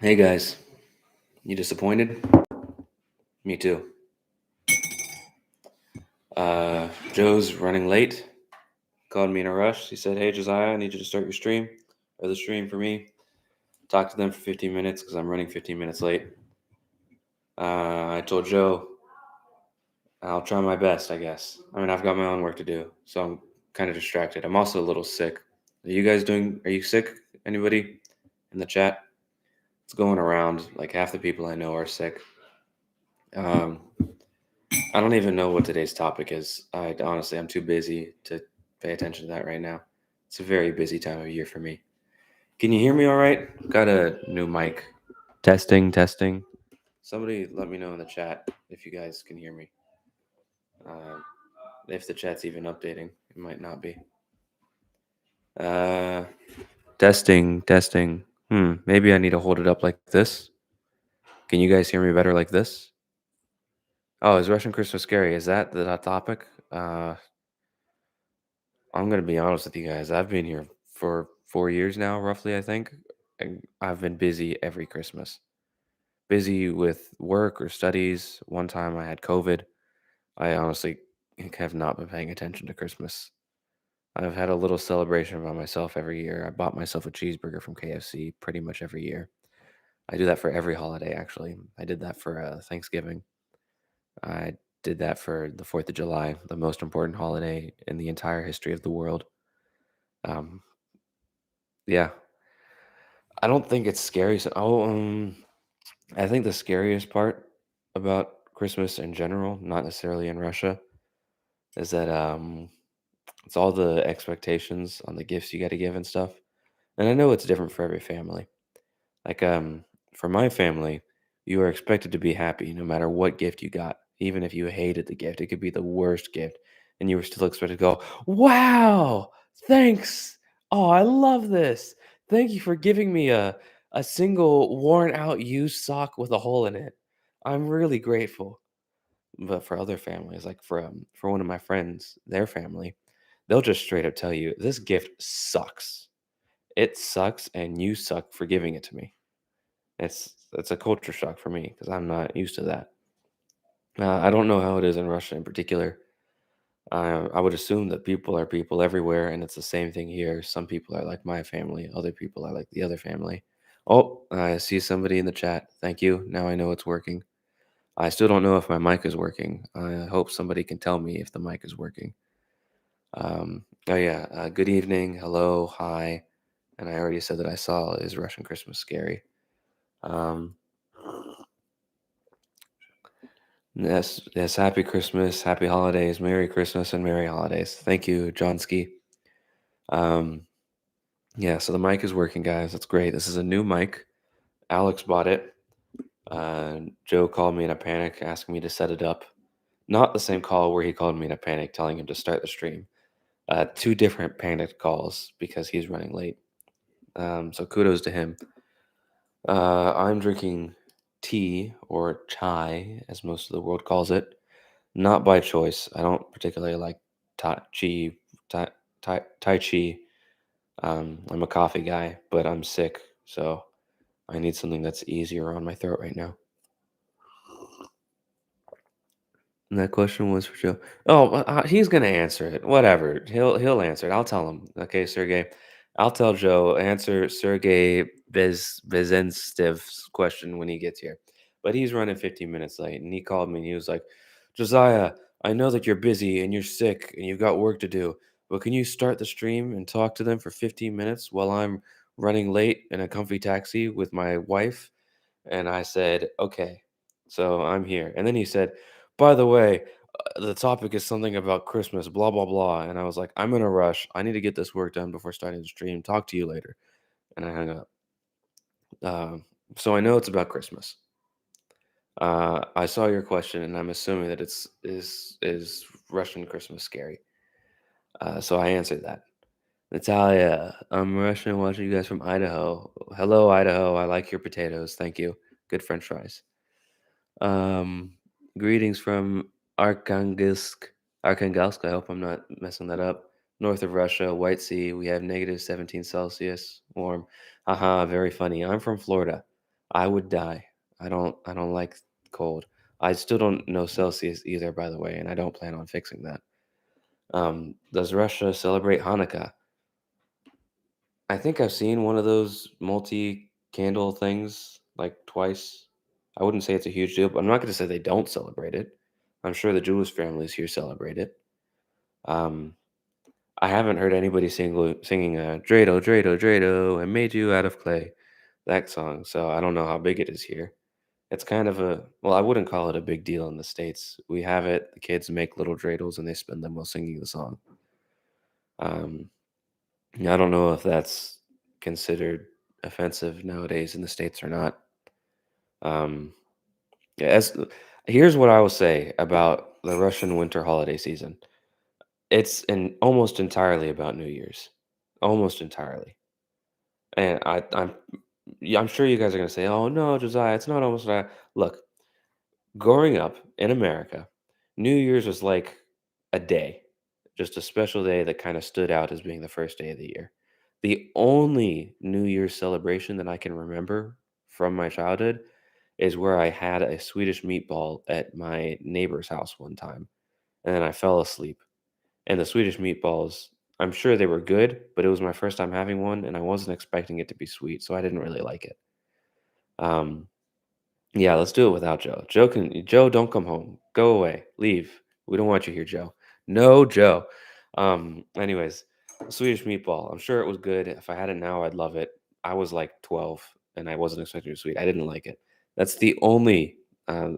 Hey guys, you disappointed? Me too. Joe's running late. Called me in a rush. He said, "Hey Josiah, I need you to start your stream or the stream for me. Talk to them for 15 minutes because I'm running 15 minutes late." I told Joe I'll try my best. I guess. I mean, I've got my own work to do, so I'm kind of distracted. I'm also a little sick. Are you guys doing? Are you sick? Anybody in the chat? It's going around. Like half the people I know are sick. Um, I don't even know what today's topic is. I honestly, I'm too busy to pay attention to that right now. It's a very busy time of year for me. Can you hear me all right? Got a new mic. Testing, testing. Somebody let me know in the chat if you guys can hear me. Uh, if the chat's even updating, it might not be. Uh, testing, testing. Maybe I need to hold it up like this. Can you guys hear me better like this? Oh, is Russian Christmas scary? Is that the topic? I'm gonna be honest with you guys. I've been here for 4 years now, roughly, I think. And I've been busy every Christmas. Busy with work or studies. One time I had COVID. I honestly have not been paying attention to Christmas. I've had a little celebration by myself every year. I bought myself a cheeseburger from KFC pretty much every year. I do that for every holiday, actually. I did that for Thanksgiving. I did that for the 4th of July, the most important holiday in the entire history of the world. Um, yeah, I don't think it's scary. I think the scariest part about Christmas in general, not necessarily in Russia, is that it's all the expectations on the gifts you got to give and stuff. And I know it's different for every family. Like for my family, you are expected to be happy no matter what gift you got, even if you hated the gift. It could be the worst gift, and you were still expected to go, "Wow, thanks! Oh, I love this. Thank you for giving me a single worn out used sock with a hole in it. I'm really grateful." But for other families, like for one of my friends, their family, they'll just straight up tell you, "This gift sucks. It sucks, and you suck for giving it to me." It's a culture shock for me because I'm not used to that. I don't know how it is in Russia in particular. I would assume that people are people everywhere, and it's the same thing here. Some people are like my family, other people are like the other family. Oh, I see somebody in the chat. Thank you. Now I know it's working. I still don't know if my mic is working. I hope somebody can tell me if the mic is working. Oh yeah. Good evening. Hello. Hi. And I already said that I saw is Russian Christmas scary. Um, Yes, yes. Happy Christmas, happy holidays, Merry Christmas, and Merry Holidays. Thank you, Johnsky. Um, yeah, so the mic is working, guys. That's great. This is a new mic. Alex bought it. Joe called me in a panic, asking me to set it up. Not the same call where he called me in a panic, telling him to start the stream. Two different panicked calls because he's running late. So kudos to him. I'm drinking tea or chai, as most of the world calls it. Not by choice. I don't particularly like chi, tai, tai chi. I'm a coffee guy, but I'm sick, so I need something that's easier on my throat right now. And that question was for Joe. Oh, he's gonna answer it. Whatever. He'll answer it. I'll tell him. Okay, Sergey. I'll tell Joe. Answer Sergey Bezenstev's question when he gets here. But he's running 15 minutes late, and he called me and he was like, "Josiah, I know that you're busy and you're sick and you've got work to do, but can you start the stream and talk to them for 15 minutes while I'm running late in a comfy taxi with my wife?" And I said, "Okay." So I'm here. And then he said, "By the way, the topic is something about Christmas, blah, blah, blah." And I was like, "I'm in a rush. I need to get this work done before starting the stream. Talk to you later." And I hung up. Um, so I know it's about Christmas. I saw your question, and I'm assuming that is Russian Christmas scary. So I answered that. Natalia, I'm Russian watching you guys from Idaho. Hello, Idaho. I like your potatoes. Thank you. Good French fries. Um, Greetings from Arkhangelsk. I hope I'm not messing that up. North of Russia, White Sea. We have negative 17 Celsius, warm. Haha, very funny. I'm from Florida. I would die. I don't like cold. I still don't know Celsius either, by the way, and I don't plan on fixing that. Does Russia celebrate Hanukkah? I think I've seen one of those multi-candle things like twice. I wouldn't say it's a huge deal, but I'm not going to say they don't celebrate it. I'm sure the Jewish families here celebrate it. Um, I haven't heard anybody singing "Dreidel, Dreidel, Dreidel, I made you out of clay," that song. So I don't know how big it is here. It's kind of well, I wouldn't call it a big deal in the States. We have it. The kids make little dreidels and they spin them while singing the song. Um, I don't know if that's considered offensive nowadays in the States or not. Um, yeah, here's what I will say about the Russian winter holiday season. It's almost entirely about New Year's, almost entirely. And yeah, I'm sure you guys are gonna say, "Oh no, Josiah, it's not almost that." Look, growing up in America, New Year's was like a day, just a special day that kind of stood out as being the first day of the year. The only New Year's celebration that I can remember from my childhood is where I had a Swedish meatball at my neighbor's house one time, and then I fell asleep. And the Swedish meatballs, I'm sure they were good, but it was my first time having one, and I wasn't expecting it to be sweet, so I didn't really like it. Um, yeah, let's do it without Joe. Joe, don't come home. Go away. Leave. We don't want you here, Joe. No, Joe. Anyways, Swedish meatball. I'm sure it was good. If I had it now, I'd love it. I was like 12 and I wasn't expecting it sweet. I didn't like it. That's the only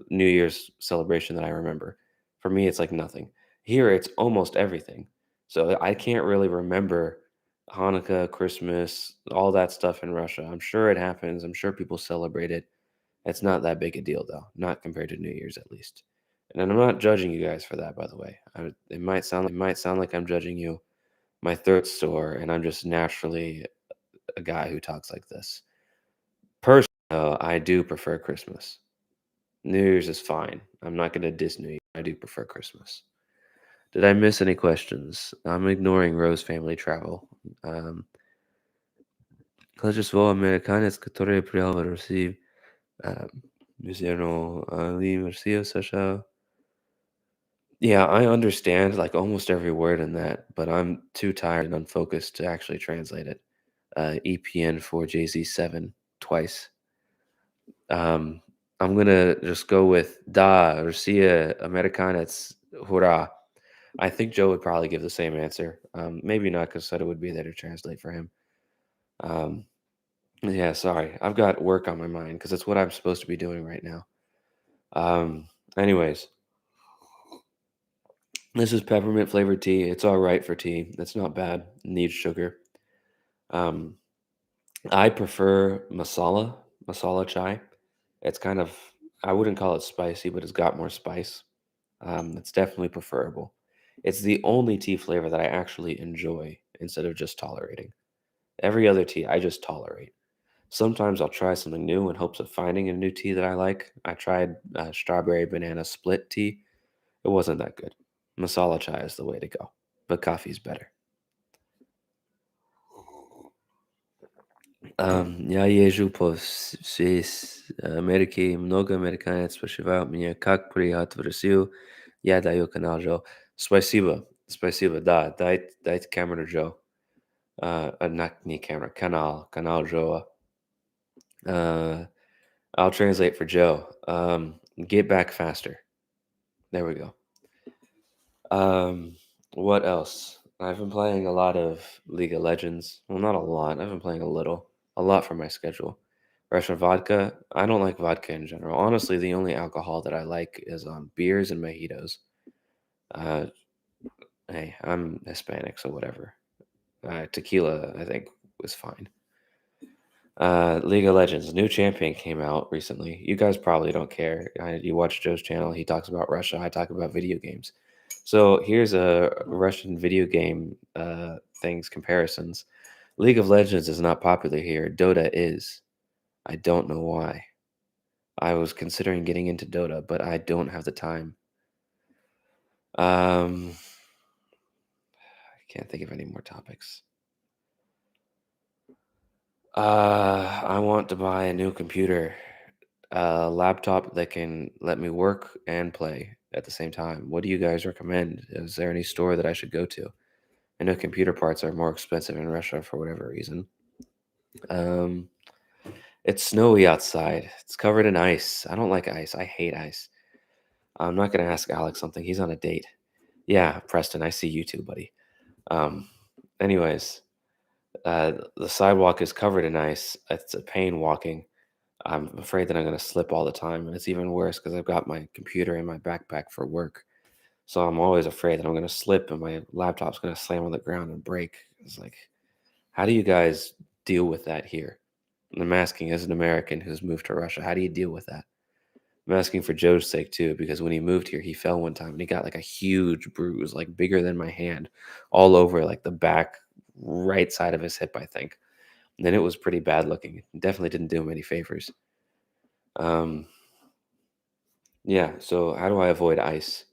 New Year's celebration that I remember. For me, it's like nothing. Here, it's almost everything. So I can't really remember Hanukkah, Christmas, all that stuff in Russia. I'm sure it happens. I'm sure people celebrate it. It's not that big a deal, though, not compared to New Year's at least. And I'm not judging you guys for that, by the way. It might sound like I'm judging you. My throat's sore, and I'm just naturally a guy who talks like this. Personally, though, I do prefer Christmas. New Year's is fine. I'm not going to diss New Year. I do prefer Christmas. Did I miss any questions? I'm ignoring Rose family travel. Торжество американец, который приехал в Россию, Luciano Lee Garcia Sasha. Yeah, I understand like almost every word in that, but I'm too tired and unfocused to actually translate it. EPN for JZ7 twice. Um, I'm gonna just go with Da Garcia Americanets Hurrah. I think Joe would probably give the same answer. Maybe not because Soto would be there to translate for him. Um, yeah, sorry. I've got work on my mind because it's what I'm supposed to be doing right now. Um, anyways, this is peppermint flavored tea. It's all right for tea. It's not bad. It needs sugar. Um, I prefer masala chai. It's kind of, I wouldn't call it spicy, but it's got more spice. It's definitely preferable. It's the only tea flavor that I actually enjoy instead of just tolerating. Every other tea I just tolerate. Sometimes I'll try something new in hopes of finding a new tea that I like. I tried strawberry banana split tea. It wasn't that good. Masala chai is the way to go, but coffee's better. Я езжу по всей Америке, много американцев спрашивают меня, как приехать в Россию. Я даю канал Джо. Спасибо, спасибо, да, дайте камеру Джо. Не камера, канал Джо. Uh, I'll translate for Joe. Get back faster. There we go. Um, what else? I've been playing a lot of League of Legends. Well, not a lot. I've been playing a little. A lot for my schedule. Russian vodka. I don't like vodka in general. Honestly, the only alcohol that I like is beers and mojitos. Uh, hey, I'm Hispanic, so whatever. Tequila, I think, was fine. League of Legends, new champion came out recently. You guys probably don't care. You watch Joe's channel. He talks about Russia. I talk about video games. So here's a Russian video game things comparisons. League of Legends is not popular here. Dota is. I don't know why. I was considering getting into Dota, but I don't have the time. I can't think of any more topics. I want to buy a new computer, a laptop that can let me work and play at the same time. What do you guys recommend? Is there any store that I should go to? I know computer parts are more expensive in Russia for whatever reason. Um, it's snowy outside. It's covered in ice. I don't like ice. I hate ice. I'm not gonna ask Alex something. He's on a date. Yeah, Preston, I see you too, buddy. Um, anyways, the sidewalk is covered in ice. It's a pain walking. I'm afraid that I'm gonna slip all the time, and it's even worse because I've got my computer in my backpack for work. So I'm always afraid that I'm gonna slip and my laptop's gonna slam on the ground and break. It's like, how do you guys deal with that here? And I'm asking as an American who's moved to Russia, how do you deal with that? I'm asking for Joe's sake too, because when he moved here, he fell one time and he got like a huge bruise, like bigger than my hand, all over like the back right side of his hip, I think. And then it was pretty bad looking. It definitely didn't do him any favors. Um, yeah, so how do I avoid ice?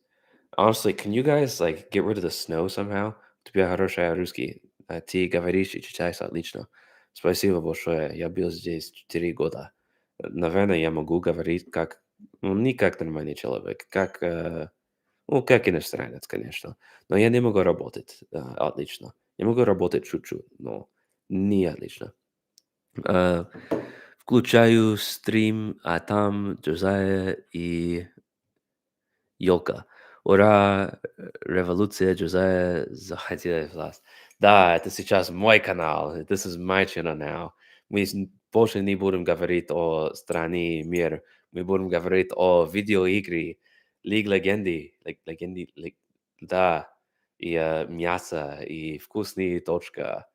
Honestly, can you guys like get rid of the snow somehow? Тебя хорошая русский. Ты говоришь и читаешь отлично. Спасибо большое. Я был здесь 4 года. Наверное, я могу говорить как, ну, не как нормальный человек, как, ну, как иностранец, конечно. Но я не могу работать отлично. Я могу работать чуть-чуть, но не отлично. Э, Включаю стрим, а там Джозая и Ёлка. Ура! Революция Джозая захотела власть. Да, это сейчас мой канал. This is my channel now. Мы больше не будем говорить о стране, мир. Мы будем говорить о видеоигре, Лиг Легенды, легенды, да, и мясо, и вкусные точка.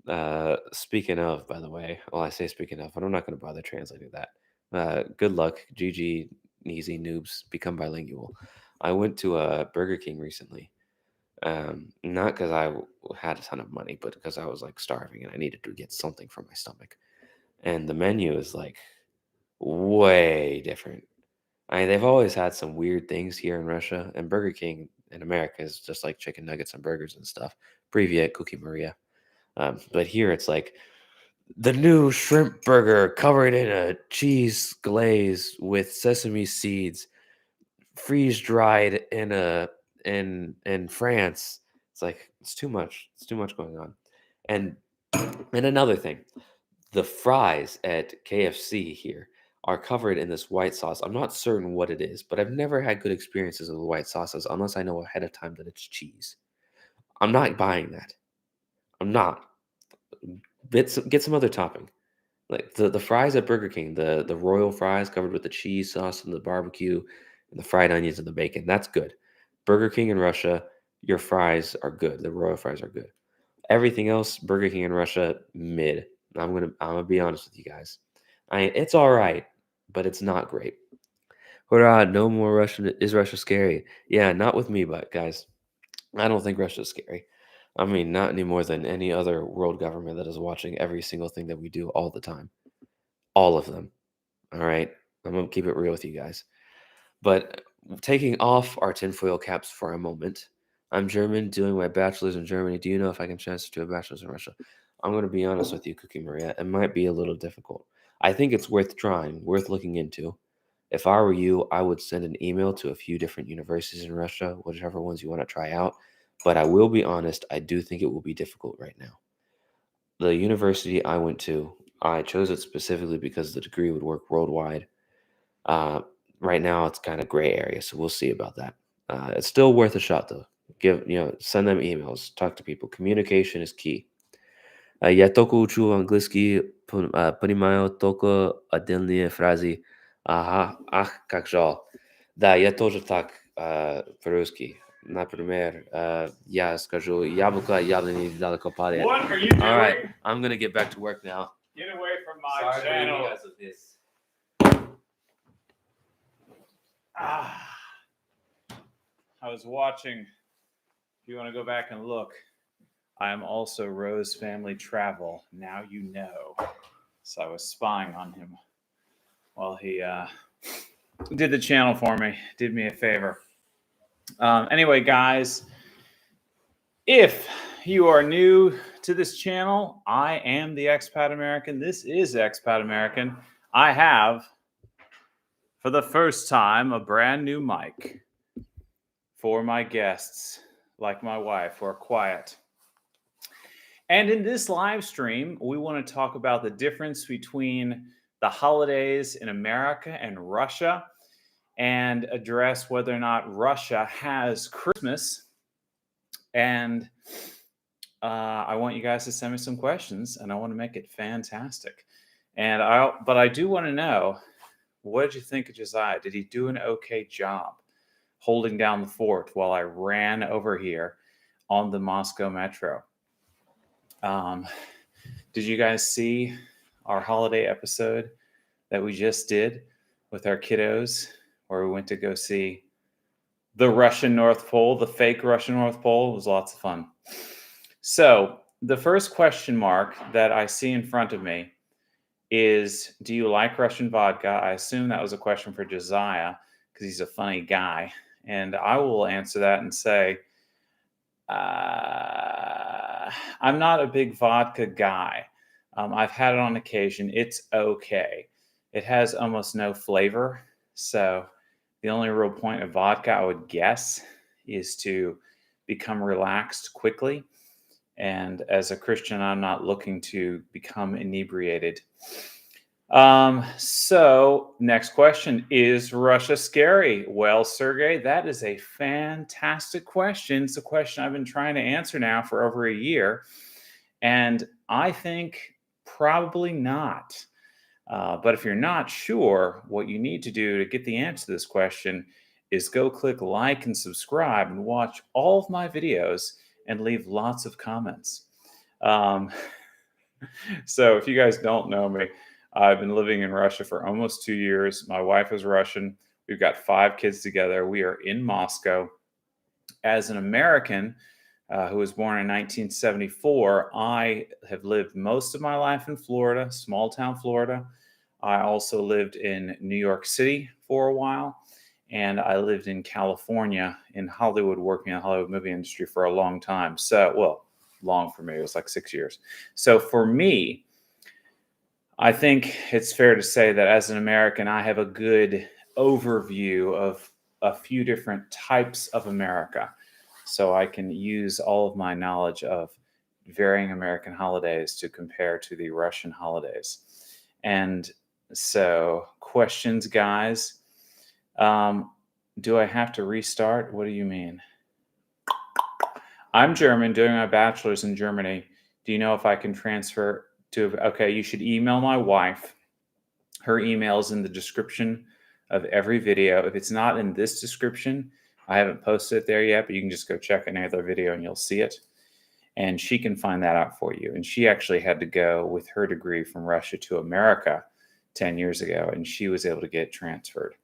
Speaking of, by the way, well, I say speaking of, but I'm not going to bother translating that. Good luck, GG, easy noobs, become bilingual. I went to a Burger King recently, not because had a ton of money, but because I was like starving and I needed to get something for my stomach. And the menu is like way different. I mean, they've always had some weird things here in Russia, and Burger King in America is just like chicken nuggets and burgers and stuff. Privyet, Cookie Maria. But here it's like the new shrimp burger covered in a cheese glaze with sesame seeds, freeze dried in France. It's like it's too much. It's too much going on. And and another thing, the fries at KFC here are covered in this white sauce. I'm not certain what it is, but I've never had good experiences with white sauces unless I know ahead of time that it's cheese. I'm not buying that. I'm not. Get some other topping. Like the fries at Burger King, the royal fries covered with the cheese sauce and the barbecue and the fried onions and the bacon. That's good. Burger King in Russia, your fries are good. The royal fries are good. Everything else, Burger King in Russia, mid. I'm gonna be honest with you guys. It's all right, but it's not great. Hurrah! No more Russian. Is Russia scary? Yeah, not with me, but guys, I don't think Russia's scary. I mean, not any more than any other world government that is watching every single thing that we do all the time. All of them. All right. I'm going to keep it real with you guys. But taking off our tinfoil caps for a moment, I'm German, doing my bachelor's in Germany. Do you know if I can transfer to a bachelor's in Russia? I'm going to be honest with you, Cookie Maria. It might be a little difficult. I think it's worth trying, worth looking into. If I were you, I would send an email to a few different universities in Russia, whichever ones you want to try out. But I will be honest, I do think it will be difficult right now. The university I went to, I chose it specifically because the degree would work worldwide. Uh, right now, it's kind of gray area, so we'll see about that. It's still worth a shot, though. Send them emails, talk to people. Communication is key. Я только учу английский, понимаю только отдельные фразы. Ага, ах, как жаль. Да, я тоже так по-русски. Например, я скажу, яблоко, яблони далеко падает. What are you All right, doing? I'm gonna get back to work now. Get away from my Sorry to leave channel. you guys with this. I was watching. If you want to go back and look, I am also Rose Family Travel. Now you know. So I was spying on him while he did the channel for me, did me a favor. Anyway, guys, if you are new to this channel. I am the Expat American. This is Expat American. I have, for the first time, a brand new mic for my guests, like my wife, who are quiet. And in this live stream, we want to talk about the difference between the holidays in America and Russia, and address whether or not Russia has Christmas. And I want you guys to send me some questions, and I want to make it fantastic. But I do want to know, what did you think of Josiah? Did he do an okay job holding down the fort while I ran over here on the Moscow Metro? Did you guys see our holiday episode that we just did with our kiddos, where we went to go see the Russian North Pole, the fake Russian North Pole? It was lots of fun. So the first question mark that I see in front of me is, do you like Russian vodka? I assume that was a question for Josiah because he's a funny guy. And I will answer that and say, I'm not a big vodka guy. I've had it on occasion. It's okay. It has almost no flavor. So the only real point of vodka, I would guess, is to become relaxed quickly. And as a Christian, I'm not looking to become inebriated. So next question, is Russia scary? Well, Sergey, that is a fantastic question. It's a question I've been trying to answer now for over a year. And I think probably not. But if you're not sure, what you need to do to get the answer to this question is go click like and subscribe and watch all of my videos and leave lots of comments. So if you guys don't know me, I've been living in Russia for almost 2 years. My wife is Russian. We've got 5 kids together. We are in Moscow. As an American who was born in 1974, I have lived most of my life in Florida, small town Florida. I also lived in New York City for a while. And I lived in California, in Hollywood, working in the Hollywood movie industry for a long time. So, well, long for me, it was like 6 years. So for me, I think it's fair to say that as an American, I have a good overview of a few different types of America. So I can use all of my knowledge of varying American holidays to compare to the Russian holidays. And so, questions, guys? Do I have to restart? What do you mean? I'm German, doing my bachelor's in Germany. Do you know if I can transfer to? Okay, you should email my wife. Her email is in the description of every video. If it's not in this description, I haven't posted it there yet, but you can just go check any other video and you'll see it. And she can find that out for you. And she actually had to go with her degree from Russia to America 10 years ago, and she was able to get transferred.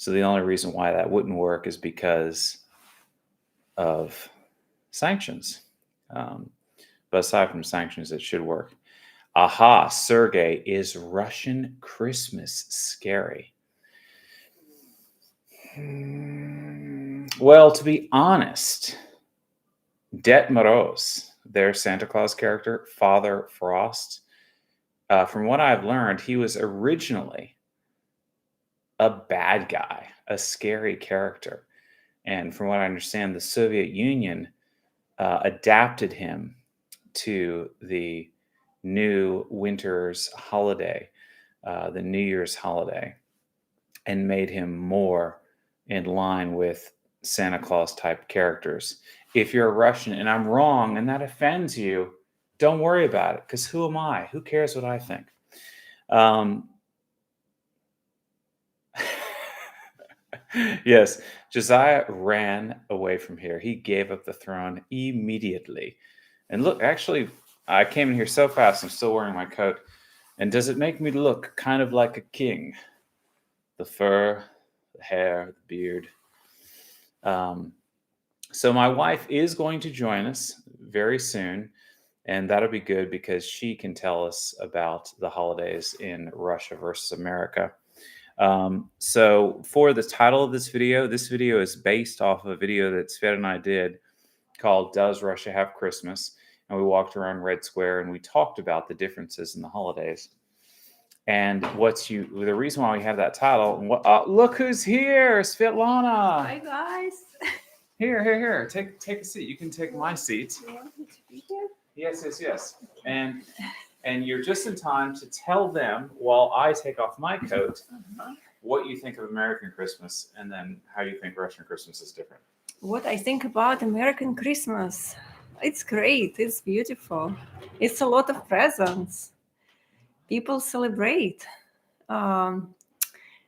So the only reason why that wouldn't work is because of sanctions. But aside from sanctions, it should work. Aha, Sergey, is Russian Christmas scary? Well, to be honest, Ded Moroz, their Santa Claus character, Father Frost, from what I've learned, he was originally a bad guy, a scary character. And from what I understand, the Soviet Union adapted him to the new winter's holiday, the New Year's holiday, and made him more in line with Santa Claus type characters. If you're a Russian and I'm wrong and that offends you, don't worry about it, because who am I? Who cares what I think? Yes, Josiah ran away from here. He gave up the throne immediately. And look, actually, I came in here so fast, I'm still wearing my coat. And does it make me look kind of like a king? The fur, the hair, the beard. So my wife is going to join us very soon. And that'll be good because she can tell us about the holidays in Russia versus America. So for the title of this video is based off of a video that Sveta and I did called Does Russia Have Christmas? And we walked around Red Square and we talked about the differences in the holidays. And the reason why we have that title, look who's here, Svetlana. Hi guys. Here. Take a seat. You can take my seat. You want me to be here? Yes. And you're just in time to tell them while I take off my coat what you think of American Christmas and then how you think Russian Christmas is different. What I think about American Christmas? It's great. It's beautiful. It's a lot of presents. People celebrate.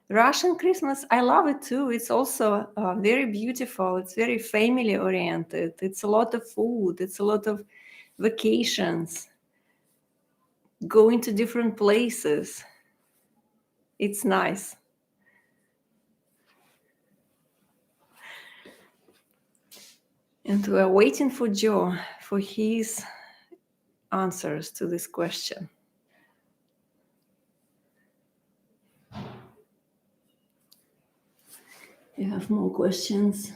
Russian Christmas, I love it too. It's also very beautiful. It's very family oriented. It's a lot of food. It's a lot of vacations. Going to different places. It's nice. And we're waiting for Joe for his answers to this question. You have more questions?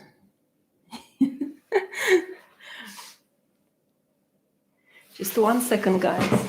Just 1 second, guys.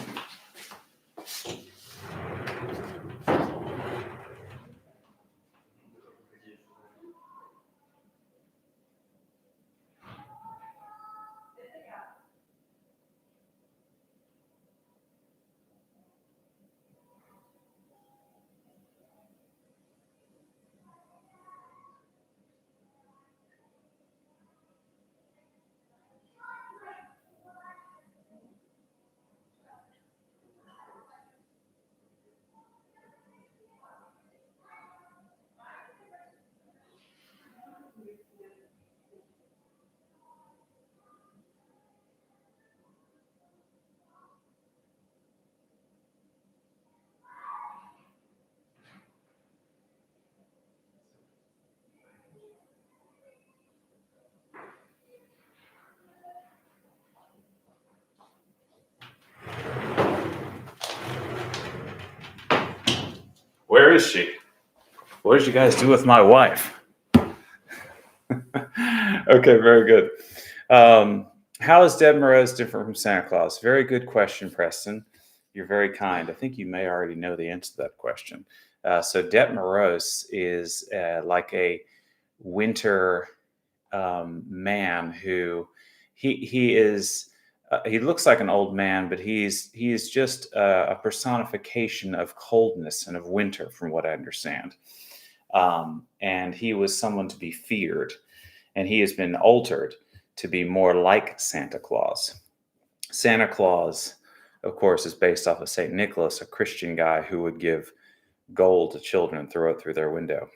Where is she? What did you guys do with my wife? Okay, very good. How is Deb Moroz different from Santa Claus? Very good question, Preston. You're very kind. I think you may already know the answer to that question. So Deb Moroz is like a winter man who he is. He looks like an old man, but he is just a personification of coldness and of winter, from what I understand. And he was someone to be feared, and he has been altered to be more like Santa Claus. Santa Claus, of course, is based off of St. Nicholas, a Christian guy who would give gold to children and throw it through their window.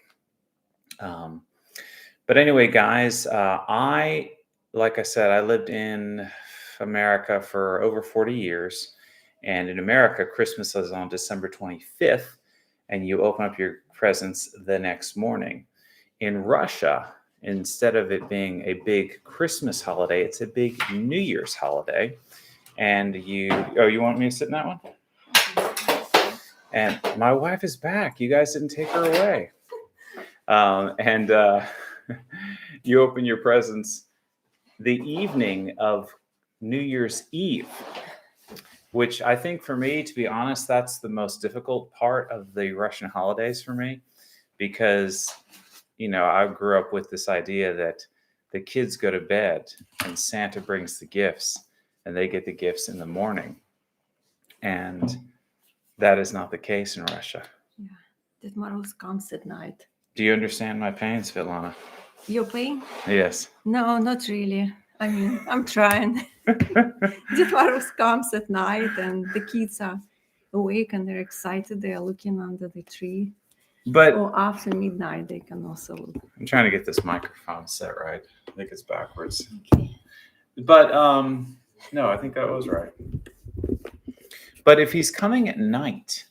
But anyway, guys, like I said, I lived in America for over 40 years. And in America, Christmas is on December 25th, and you open up your presents the next morning. In Russia, instead of it being a big Christmas holiday, it's a big New Year's holiday. And you want me to sit in that one? And my wife is back. You guys didn't take her away. You open your presents the evening of New Year's Eve, which I think, for me, to be honest, that's the most difficult part of the Russian holidays for me, because, I grew up with this idea that the kids go to bed and Santa brings the gifts and they get the gifts in the morning. And that is not the case in Russia. Yeah, Ded Moroz comes at night. Do you understand my pain, Svetlana? Your pain? Yes. No, not really. I mean, I'm trying. Ded Moroz comes at night and the kids are awake and they're excited. They are looking under the tree. But or after midnight, they can also look. I'm trying to get this microphone set right. I think it's backwards. Okay. But no, I think that was right. But if he's coming at night,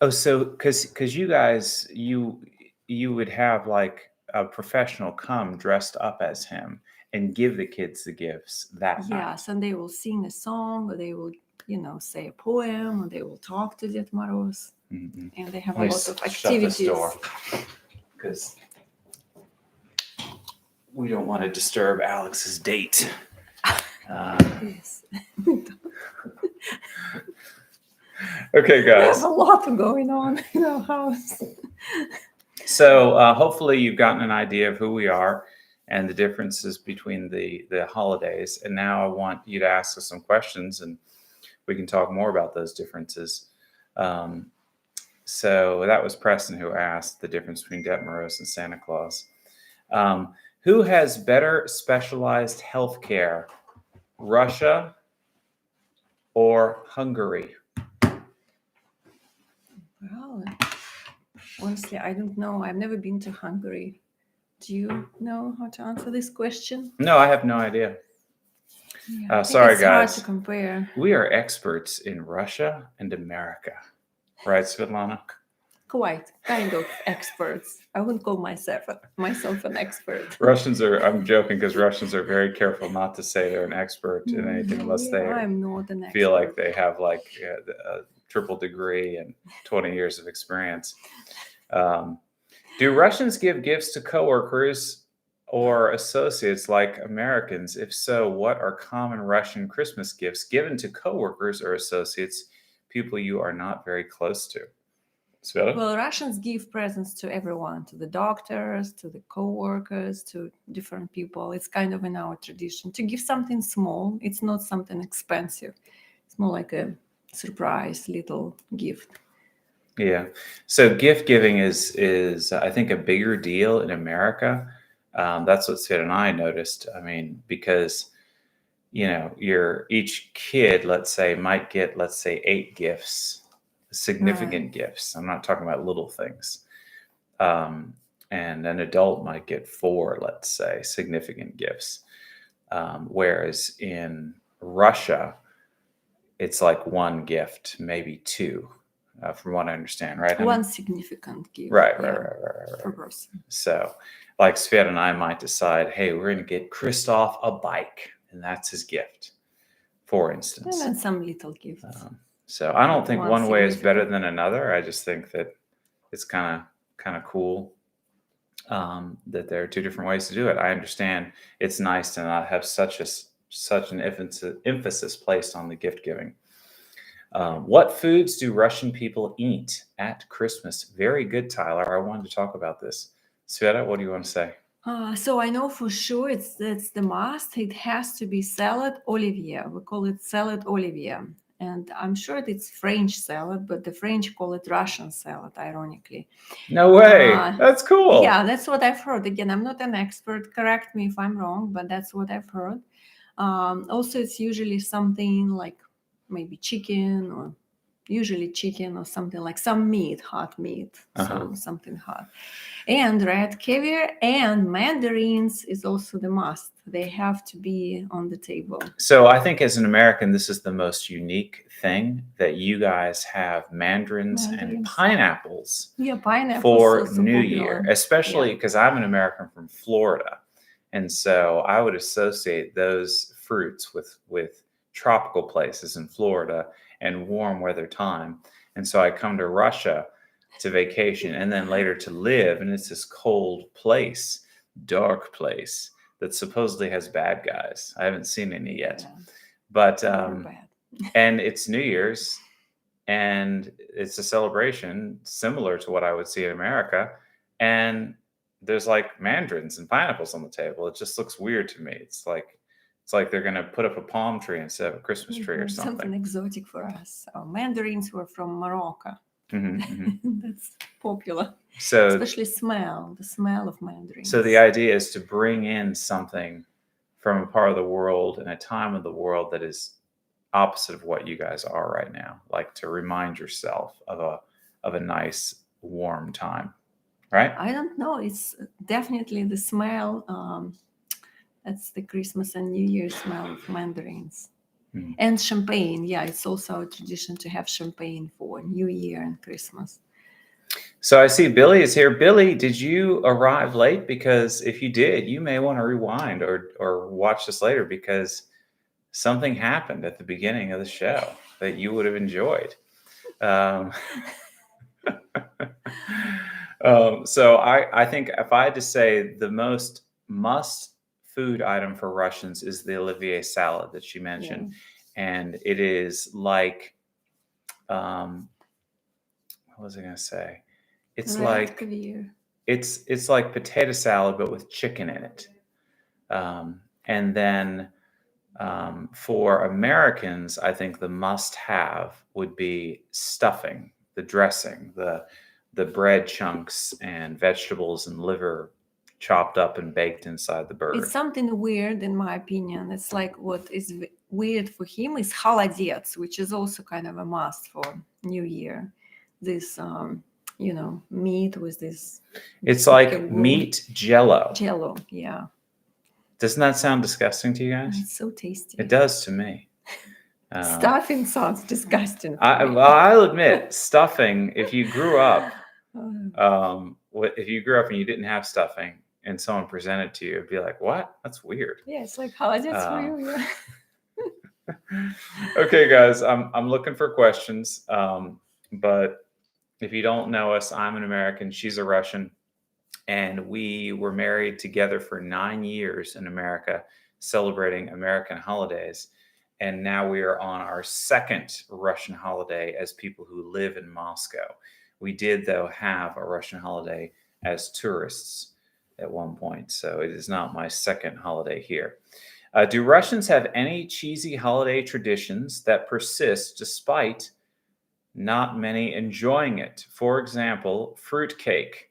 so because you guys, you would have like a professional come dressed up as him and give the kids the gifts that night. Yes, and they will sing a song, or they will, say a poem, or they will talk to Ded Moroz. Mm-hmm. And they have Let me a lot of shut activities. this door, because we don't want to disturb Alex's date. Yes. Okay, We have guys. a lot going on in our house. So hopefully you've gotten an idea of who we are and the differences between the holidays. And now I want you to ask us some questions, and we can talk more about those differences. So that was Preston who asked the difference between Detmeros and Santa Claus. Who has better specialized health care, Russia or Hungary? Well, honestly, I don't know. I've never been to Hungary. Do you know how to answer this question? No, I have no idea. Yeah, I think Sorry, it's hard guys. to compare. We are experts in Russia and America. Right, Svetlana? Quite, kind of experts. I wouldn't call myself an expert. Russians are, I'm joking, because Russians are very careful not to say they're an expert in anything unless they I'm not an expert. feel like they have like a triple degree and 20 years of experience. Do Russians give gifts to coworkers or associates like Americans? If so, what are common Russian Christmas gifts given to coworkers or associates, people you are not very close to? Sveta? Well, Russians give presents to everyone, to the doctors, to the co-workers, to different people. It's kind of in our tradition to give something small. It's not something expensive. It's more like a surprise little gift. Yeah. So gift giving is I think a bigger deal in America. That's what Sveta and I noticed. I mean, because each kid, let's say, might get 8 gifts, significant gifts. I'm not talking about little things. And an adult might get 4, let's say, significant gifts. Whereas in Russia, it's like 1 gift, maybe 2. From what I understand, right? One significant gift. Right. Per person. So, like Sveta and I might decide, hey, we're going to get Christoph a bike, and that's his gift, for instance. And then some little gifts. So I don't think one way is better significant. than another. I just think that it's kind of cool that there are 2 different ways to do it. I understand it's nice to not have such an emphasis placed on the gift giving. What foods do Russian people eat at Christmas? Very good, Tyler. I wanted to talk about this. Sveta, what do you want to say? So I know for sure it's the must. It has to be salad olivier. We call it salad olivier. And I'm sure it's French salad, but the French call it Russian salad, ironically. No way. That's cool. Yeah, that's what I've heard. Again, I'm not an expert. Correct me if I'm wrong, but that's what I've heard. Also, it's usually something like maybe chicken or something like some meat, hot meat. So something hot. And red caviar and mandarins is also the must. They have to be on the table. So I think as an American, this is the most unique thing that you guys have mandarins. And pineapples pineapples for so New popular. Year, especially because I'm an American from Florida. And so I would associate those fruits with tropical places in Florida and warm weather time. And so I come to Russia to vacation and then later to live, and it's this cold place, dark place that supposedly has bad guys. I haven't seen any yet. But and it's New Year's, and it's a celebration similar to what I would see in America, and there's like mandarins and pineapples on the table. It just looks weird to me. It's like they're going to put up a palm tree instead of a Christmas tree or something. Something exotic for us. Mandarins were from Morocco. That's popular. So especially the smell of mandarins. So the idea is to bring in something from a part of the world and a time of the world that is opposite of what you guys are right now, like to remind yourself of a nice warm time, right? I don't know. It's definitely the smell. That's the Christmas and New Year's smell of mandarins. And champagne. Yeah, it's also a tradition to have champagne for New Year and Christmas. So I see Billy is here. Billy, did you arrive late? Because if you did, you may want to rewind or watch this later, because something happened at the beginning of the show that you would have enjoyed. So I think if I had to say the most must food item for Russians is the Olivier salad that she mentioned. And it is like, what was I going to say? It's like, it's like potato salad, but with chicken in it. And then for Americans, I think the must-have would be stuffing, the dressing, the bread chunks and vegetables and liver chopped up and baked inside the bird. It's something weird, in my opinion. It's like what is weird for him is холодец, which is also kind of a must for New Year. This, meat with this. It's like meat jello. Jello, yeah. Doesn't that sound disgusting to you guys? It's so tasty. It does to me. Stuffing sounds disgusting. I'll admit, stuffing. If you grew up, if you grew up and you didn't have stuffing, and someone presented to you, it'd be like, "What? That's weird." Yeah, it's like холодец for you. Yeah. Okay, guys, I'm looking for questions. But if you don't know us, I'm an American. She's a Russian. And we were married together for 9 years in America, celebrating American holidays. And now we are on our second Russian holiday as people who live in Moscow. We did, though, have a Russian holiday as tourists at one point. So it is not my second holiday here. Do Russians have any cheesy holiday traditions that persist despite not many enjoying it? For example, fruitcake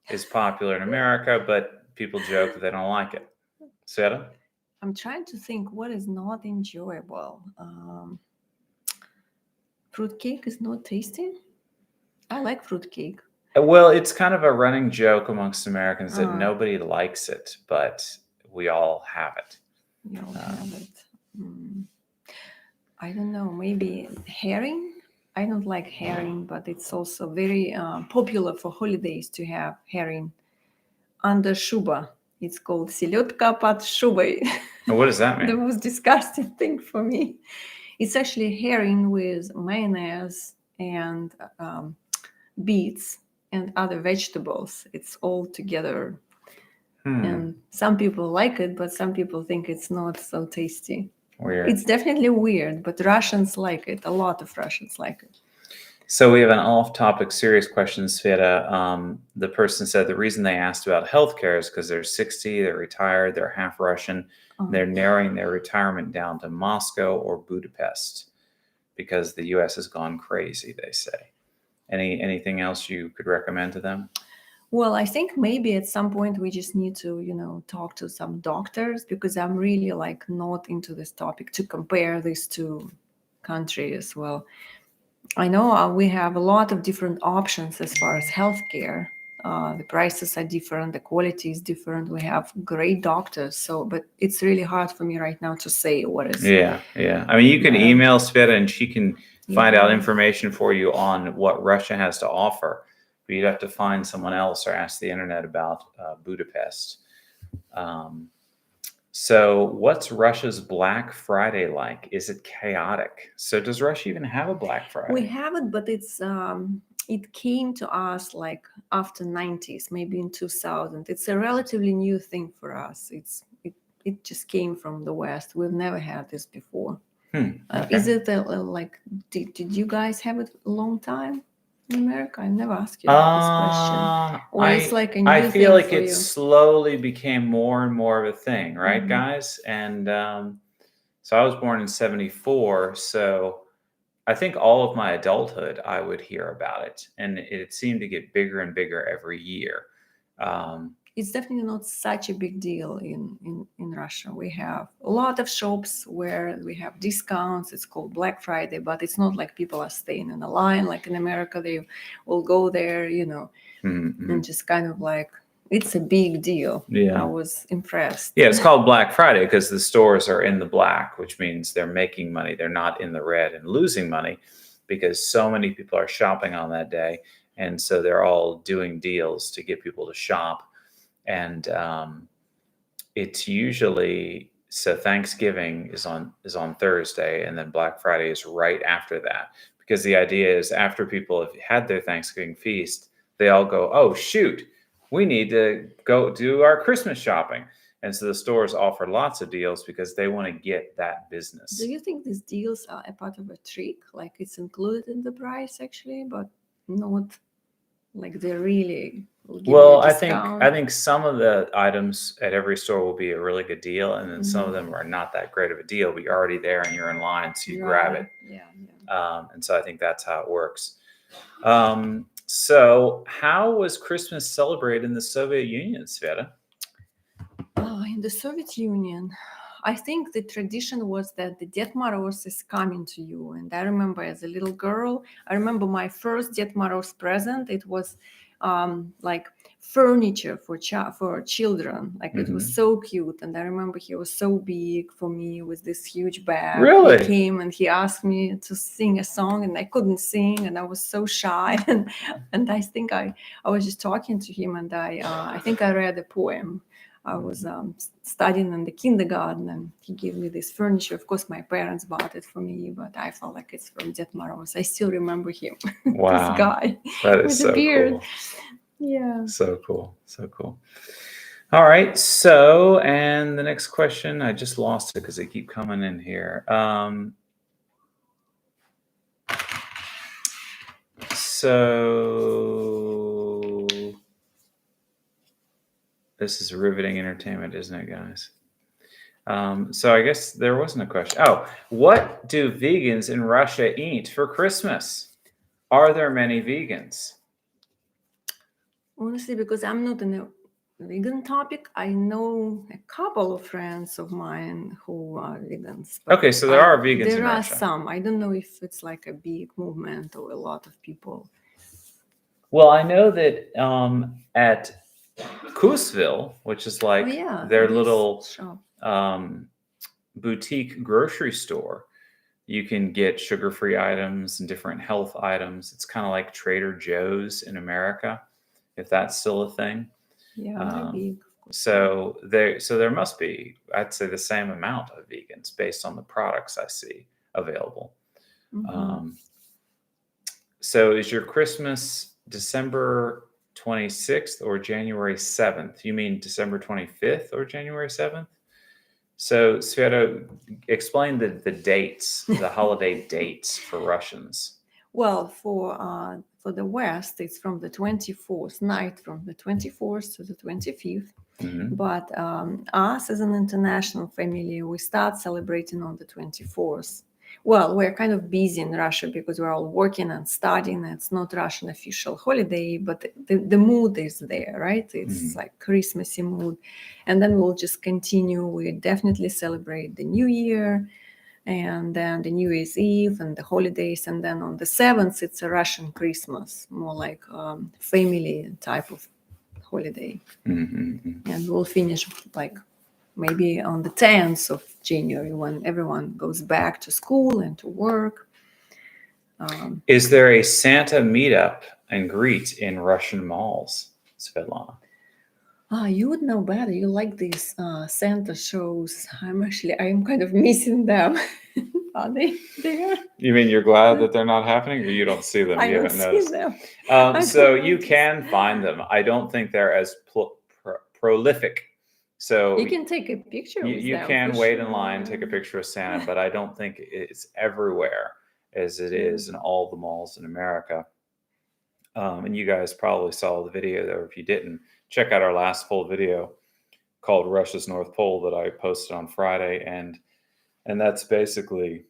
is popular in America, but people joke that they don't like it. Sveta? I'm trying to think what is not enjoyable. Fruitcake is not tasty. I like fruitcake. Well, it's kind of a running joke amongst Americans that nobody likes it, but we all have it. We all have it. I don't know. Maybe herring. I don't like herring, but it's also very popular for holidays to have herring under shuba. It's called селедка под шубой. What does that mean? The most disgusting thing for me. It's actually herring with mayonnaise and beets and other vegetables. It's all together. And some people like it, but some people think it's not so tasty. Weird. It's definitely weird, but Russians like it. A lot of Russians like it. So we have an off-topic serious question, Sveta. The person said the reason they asked about healthcare is because they're 60, they're retired, they're half Russian. They're narrowing their retirement down to Moscow or Budapest because the U.S. has gone crazy, they say. Anything else you could recommend to them? Well, I think maybe at some point we just need to, talk to some doctors, because I'm really not into this topic to compare these two countries. Well, I know we have a lot of different options as far as healthcare. The prices are different, the quality is different. We have great doctors, but it's really hard for me right now to say what is. Yeah. I mean, you can email Sveta and she can find out information for you on what Russia has to offer. But you'd have to find someone else or ask the internet about Budapest. So what's Russia's Black Friday like? Is it chaotic? So does Russia even have a Black Friday? We have it, but it came to us after 90s, maybe in 2000. It's a relatively new thing for us. It just came from the West. We've never had this before. Okay. Is it did you guys have it a long time in America? I never asked you this question. Or it's like a new I feel thing like for it you? slowly became more and more of a thing, right, guys? And so I was born in 1974, so I think all of my adulthood I would hear about it, and it seemed to get bigger and bigger every year. It's definitely not such a big deal in Russia. We have a lot of shops where we have discounts. It's called Black Friday, but it's not like people are staying in a line like in America. They will go there, and just kind of it's a big deal. Yeah. I was impressed. Yeah, it's called Black Friday because the stores are in the black, which means they're making money. They're not in the red and losing money because so many people are shopping on that day. And so they're all doing deals to get people to shop. And it's usually, so Thanksgiving is on Thursday, and then Black Friday is right after that, because the idea is after people have had their Thanksgiving feast, they all go, oh shoot, we need to go do our Christmas shopping. And so the stores offer lots of deals because they want to get that business. Do you think these deals are a part of a trick? Like it's included in the price actually, but not like they really will give you Well, a I discount? think some of the items at every store will be a really good deal, and then some of them are not that great of a deal, but you're already there and you're in line, so you grab it. Yeah. And so I think that's how it works. So how was Christmas celebrated in the Soviet Union, Sveta? In the Soviet Union, I think the tradition was that the Ded Moroz is coming to you. And I remember as a little girl, I remember my first Ded Moroz present. It was like furniture for children. Like it was so cute. And I remember he was so big for me with this huge bag. Really? He came and he asked me to sing a song and I couldn't sing and I was so shy. And I think I was just talking to him and I think I read a poem. I was studying in the kindergarten and he gave me this furniture. Of course, my parents bought it for me, but I felt like it's from Ded Moroz. I still remember him. Wow. This guy That is with so a beard. cool. Yeah. So cool. So cool. All right. So, and the next question, I just lost it because they keep coming in here. So this is riveting entertainment, isn't it, guys? So I guess there wasn't a question. Oh, what do vegans in Russia eat for Christmas? Are there many vegans? Honestly, because I'm not in a vegan topic, I know a couple of friends of mine who are vegans. but Okay, so there are vegans There in are Russia. some. I don't know if it's like a big movement or a lot of people. Well, I know that at Coosville, which is like their this little shop. boutique grocery store, you can get sugar-free items and different health items. It's kind of like Trader Joe's in America, if that's still a thing. Yeah, maybe. So there must be, I'd say, the same amount of vegans based on the products I see available. So is your Christmas December 26th or January 7th? You mean December 25th or January 7th? So Sveta, explain the dates, the holiday dates for Russians. Well, for the West, it's from the 24th night, from the 24th to the 25th. But us as an international family, we start celebrating on the 24th. Well, we're kind of busy in Russia because we're all working and studying. It's not Russian official holiday, but the mood is there, right? It's like Christmassy mood. And then we'll just continue. We definitely celebrate the New Year and then the New Year's Eve and the holidays. And then on the 7th, it's a Russian Christmas, more like family type of holiday. And we'll finish like maybe on the 10th of January when everyone goes back to school and to work. Is there a Santa meetup and greet in Russian malls, Svetlana? You would know better. You like these Santa shows. I'm kind of missing them. Are they there? You mean you're glad that they're not happening, or you don't see them? I You don't haven't see noticed them. So you can find them. I don't think they're as prolific. So you can take a picture. You can wait in line, take a picture of Santa, but I don't think it's everywhere as it is in all the malls in America. And you guys probably saw the video, though. If you didn't, check out our last full video called Russia's North Pole that I posted on Friday. And that's basically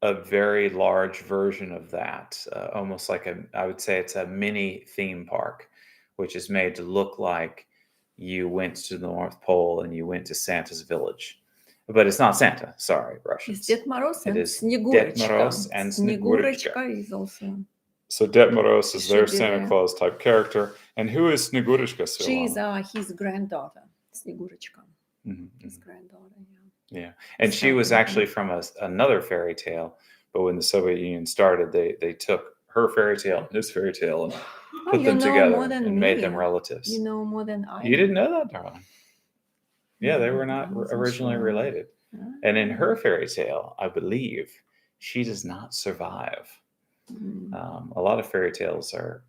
a very large version of that, almost like I would say it's a mini theme park, which is made to look like you went to the North Pole and you went to Santa's village. But it's not Santa. Sorry, Russians. It's Ded Moroz and Ded Moroz and Snegurочка is also. So Ded Moroz is their Santa Claus type character. And who is Snegurочка? She is his granddaughter, Snegurочка. His granddaughter, yeah. And she was actually from another fairy tale. But when the Soviet Union started, they took her fairy tale and his fairy tale and put them together and made them relatives. You know more than I. You didn't know that, darling. Yeah, they were not originally related. And in her fairy tale, I believe she does not survive. A lot of fairy tales are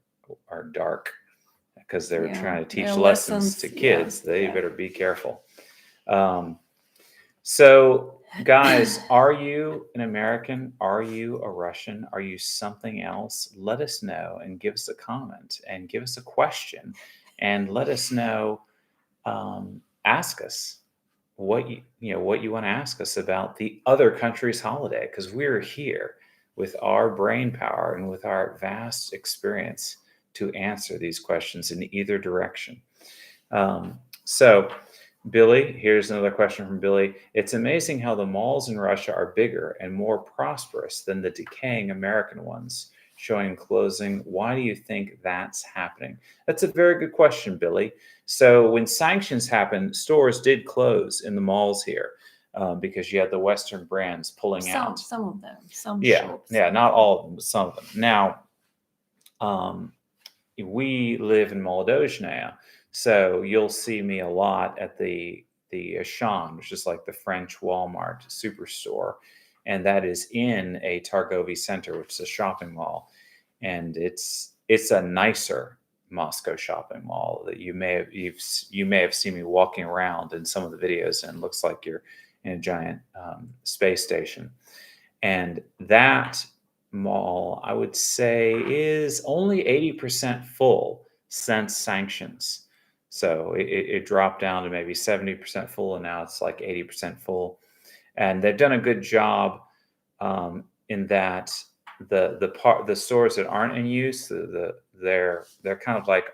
are dark because they're Yeah, trying to teach their lessons to lessons, kids. yeah, They yeah. better be careful. So, guys, are you an American? Are you a Russian? Are you something else? Let us know and give us a comment and give us a question and let us know. Ask us what what you want to ask us about the other country's holiday, because we're here with our brain power and with our vast experience to answer these questions in either direction. So, Billy, here's another question from Billy. It's amazing how the malls in Russia are bigger and more prosperous than the decaying American ones, showing closing. Why do you think that's happening? That's a very good question, Billy. So, when sanctions happened, stores did close in the malls here because you had the Western brands pulling out. Some of them, some Yeah, shops. yeah, not all of them, but some of them. Now, we live in Moldova, so you'll see me a lot at the Auchan, which is like the French Walmart superstore, and that is in a Targovy Center, which is a shopping mall, and it's a nicer Moscow shopping mall that you may have seen me walking around in some of the videos, and it looks like you're in a giant space station, and that mall, I would say, is only 80% full since sanctions. So it dropped down to maybe 70% full, and now it's like 80% full. And they've done a good job in that the stores that aren't in use, they're kind of like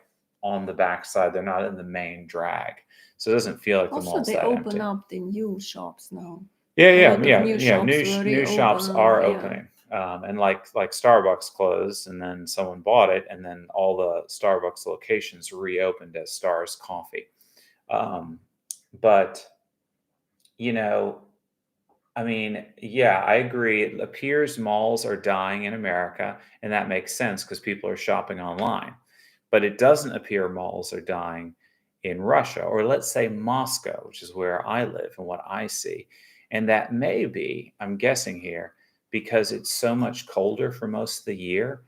on the backside. They're not in the main drag, so it doesn't feel like the Also, mall's they that open empty. up the new shops now. Yeah, A yeah, lot of yeah, new yeah. shops will New shops reopen. are Yeah. opening, and like Starbucks closed, and then someone bought it, and then all the Starbucks locations reopened as Stars Coffee. But you know, I mean, yeah, I agree. It appears malls are dying in America, and that makes sense because people are shopping online. But it doesn't appear malls are dying in Russia, or let's say Moscow, which is where I live and what I see. And that may be, I'm guessing here, because it's so much colder for most of the year.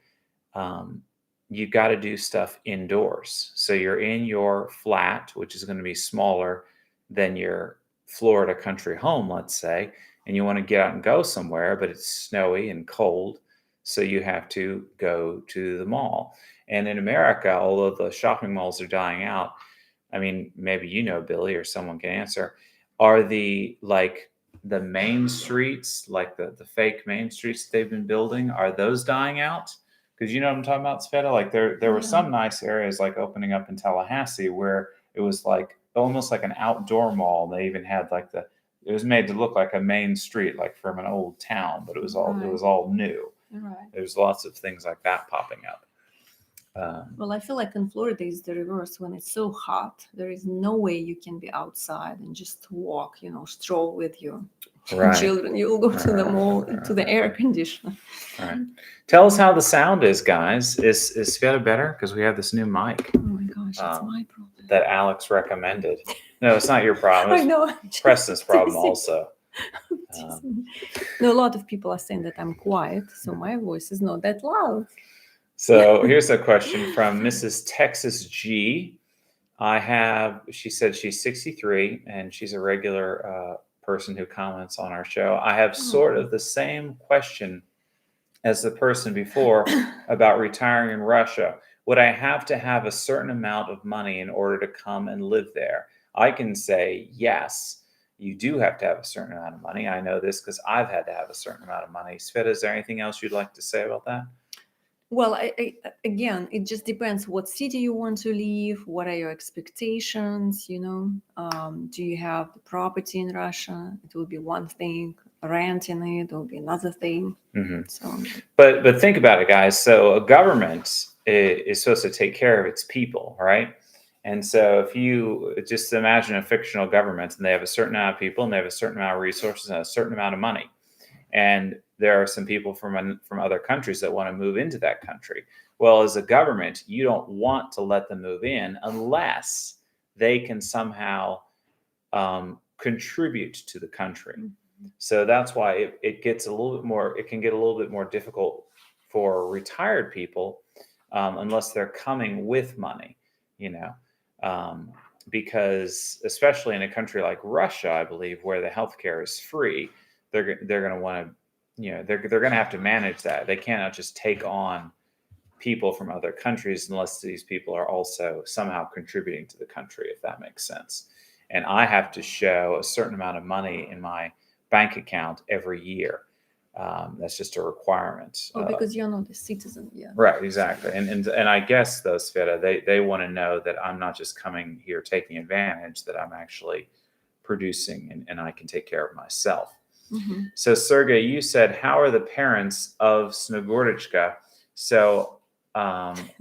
Um, you've got to do stuff indoors. So you're in your flat, which is going to be smaller than your Florida country home, let's say, and you want to get out and go somewhere, but it's snowy and cold. So you have to go to the mall. And in America, although the shopping malls are dying out, I mean, maybe Billy, or someone can answer, are the main streets, like the fake main streets they've been building, are those dying out? Because you know what I'm talking about, Sveta? Like there were Yeah. some nice areas like opening up in Tallahassee where it was like almost like an outdoor mall. They even had like it was made to look like a main street, like from an old town, but it was all new. Right. There's lots of things like that popping up. Well, I feel like in Florida is the reverse. When it's so hot, there is no way you can be outside and just walk, stroll with your children. You'll go to the mall, to the air conditioner. Right. Tell us how the sound is, guys. Is Sveta better? Because we have this new mic. Oh my gosh, it's my problem. That Alex recommended. No, it's not your problem. I know. It's Preston's problem also. No, a lot of people are saying that I'm quiet, so my voice is not that loud. So here's a question from Mrs. Texas G. She said she's 63 and she's a regular person who comments on our show. I have sort of the same question as the person before about retiring in Russia. Would I have to have a certain amount of money in order to come and live there? I can say yes, you do have to have a certain amount of money. I know this because I've had to have a certain amount of money. Sveta, is there anything else you'd like to say about that? Well, again, it just depends what city you want to live, what are your expectations, do you have the property in Russia? It will be one thing. Renting it will be another thing. Mm-hmm. So, but think about it, guys. So a government is supposed to take care of its people, right? And so if you just imagine a fictional government and they have a certain amount of people and they have a certain amount of resources and a certain amount of money, and there are some people from other countries that want to move into that country. Well, as a government, you don't want to let them move in unless they can somehow contribute to the country. So that's why it gets a little bit more. It can get a little bit more difficult for retired people unless they're coming with money, you know, because especially in a country like Russia, I believe, where the healthcare is free, they're going to want to, you know, they're going to have to manage that. They cannot just take on people from other countries unless these people are also somehow contributing to the country, if that makes sense. And I have to show a certain amount of money in my bank account every year. That's just a requirement. Oh, because you're not a citizen yet. Right, exactly. And I guess though, Sveta, they want to know that I'm not just coming here taking advantage, that I'm actually producing and I can take care of myself. Mm-hmm. So Sergey, you said, how are the parents of Snegurочка? So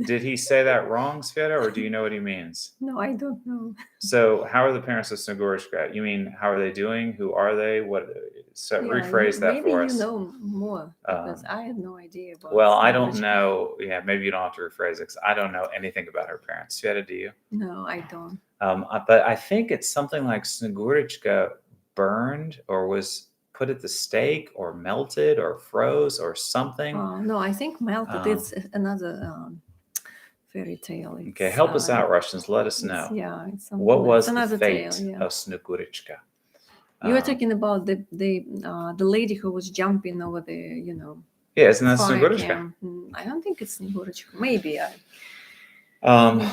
did he say that wrong, Sveta, or do you know what he means? No, I don't know. So how are the parents of Snegurочка? You mean, how are they doing? Who are they? What? So Yeah, rephrase that maybe for us. you know more, because I have no idea about Well, I don't Snegurочка. know. Yeah, maybe you don't have to rephrase it, because I don't know anything about her parents. Sveta, do you? No, I don't. But I think it's something like Snegurочка burned or was put at the stake or melted or froze or something. No, I think melted. It's another fairy tale. Okay, help us out, Russians. Let us know. Yeah, it's something What like- was it's the another fate tale, yeah. of Snegurочка? You were talking about the lady who was jumping over the, you know. Yeah, isn't that fire Snegurочка? camp. I don't think it's Snegurочка. Maybe.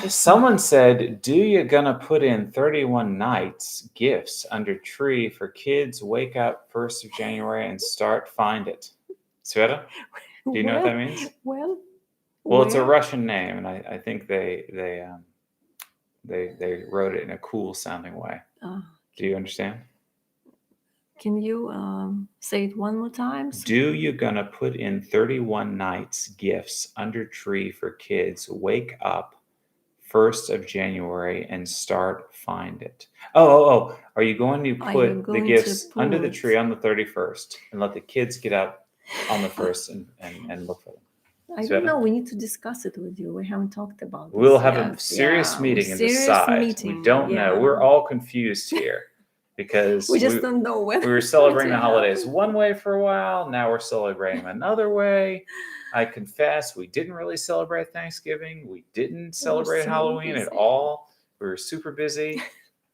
Someone said, do you gonna put in 31 nights gifts under tree for kids? Wake up 1st of January and start find it. Sveta, do you know what that means? Well, It's a Russian name, and I think they wrote it in a cool sounding way. Do you understand? Can you say it one more time? Do you gonna put in 31 nights gifts under tree for kids? Wake up 1st of January and start find it. Oh. Are you going to put the gifts under the tree on the 31st and let the kids get up on the 1st and look for them? I don't know. We need to discuss it with you. We haven't talked about this. We'll have a serious meeting and decide. We don't know. We're all confused here because we just don't know when. We were celebrating the holidays one way for a while. Now we're celebrating another way. I confess, we didn't really celebrate Thanksgiving. We didn't celebrate Halloween at all. We were super busy.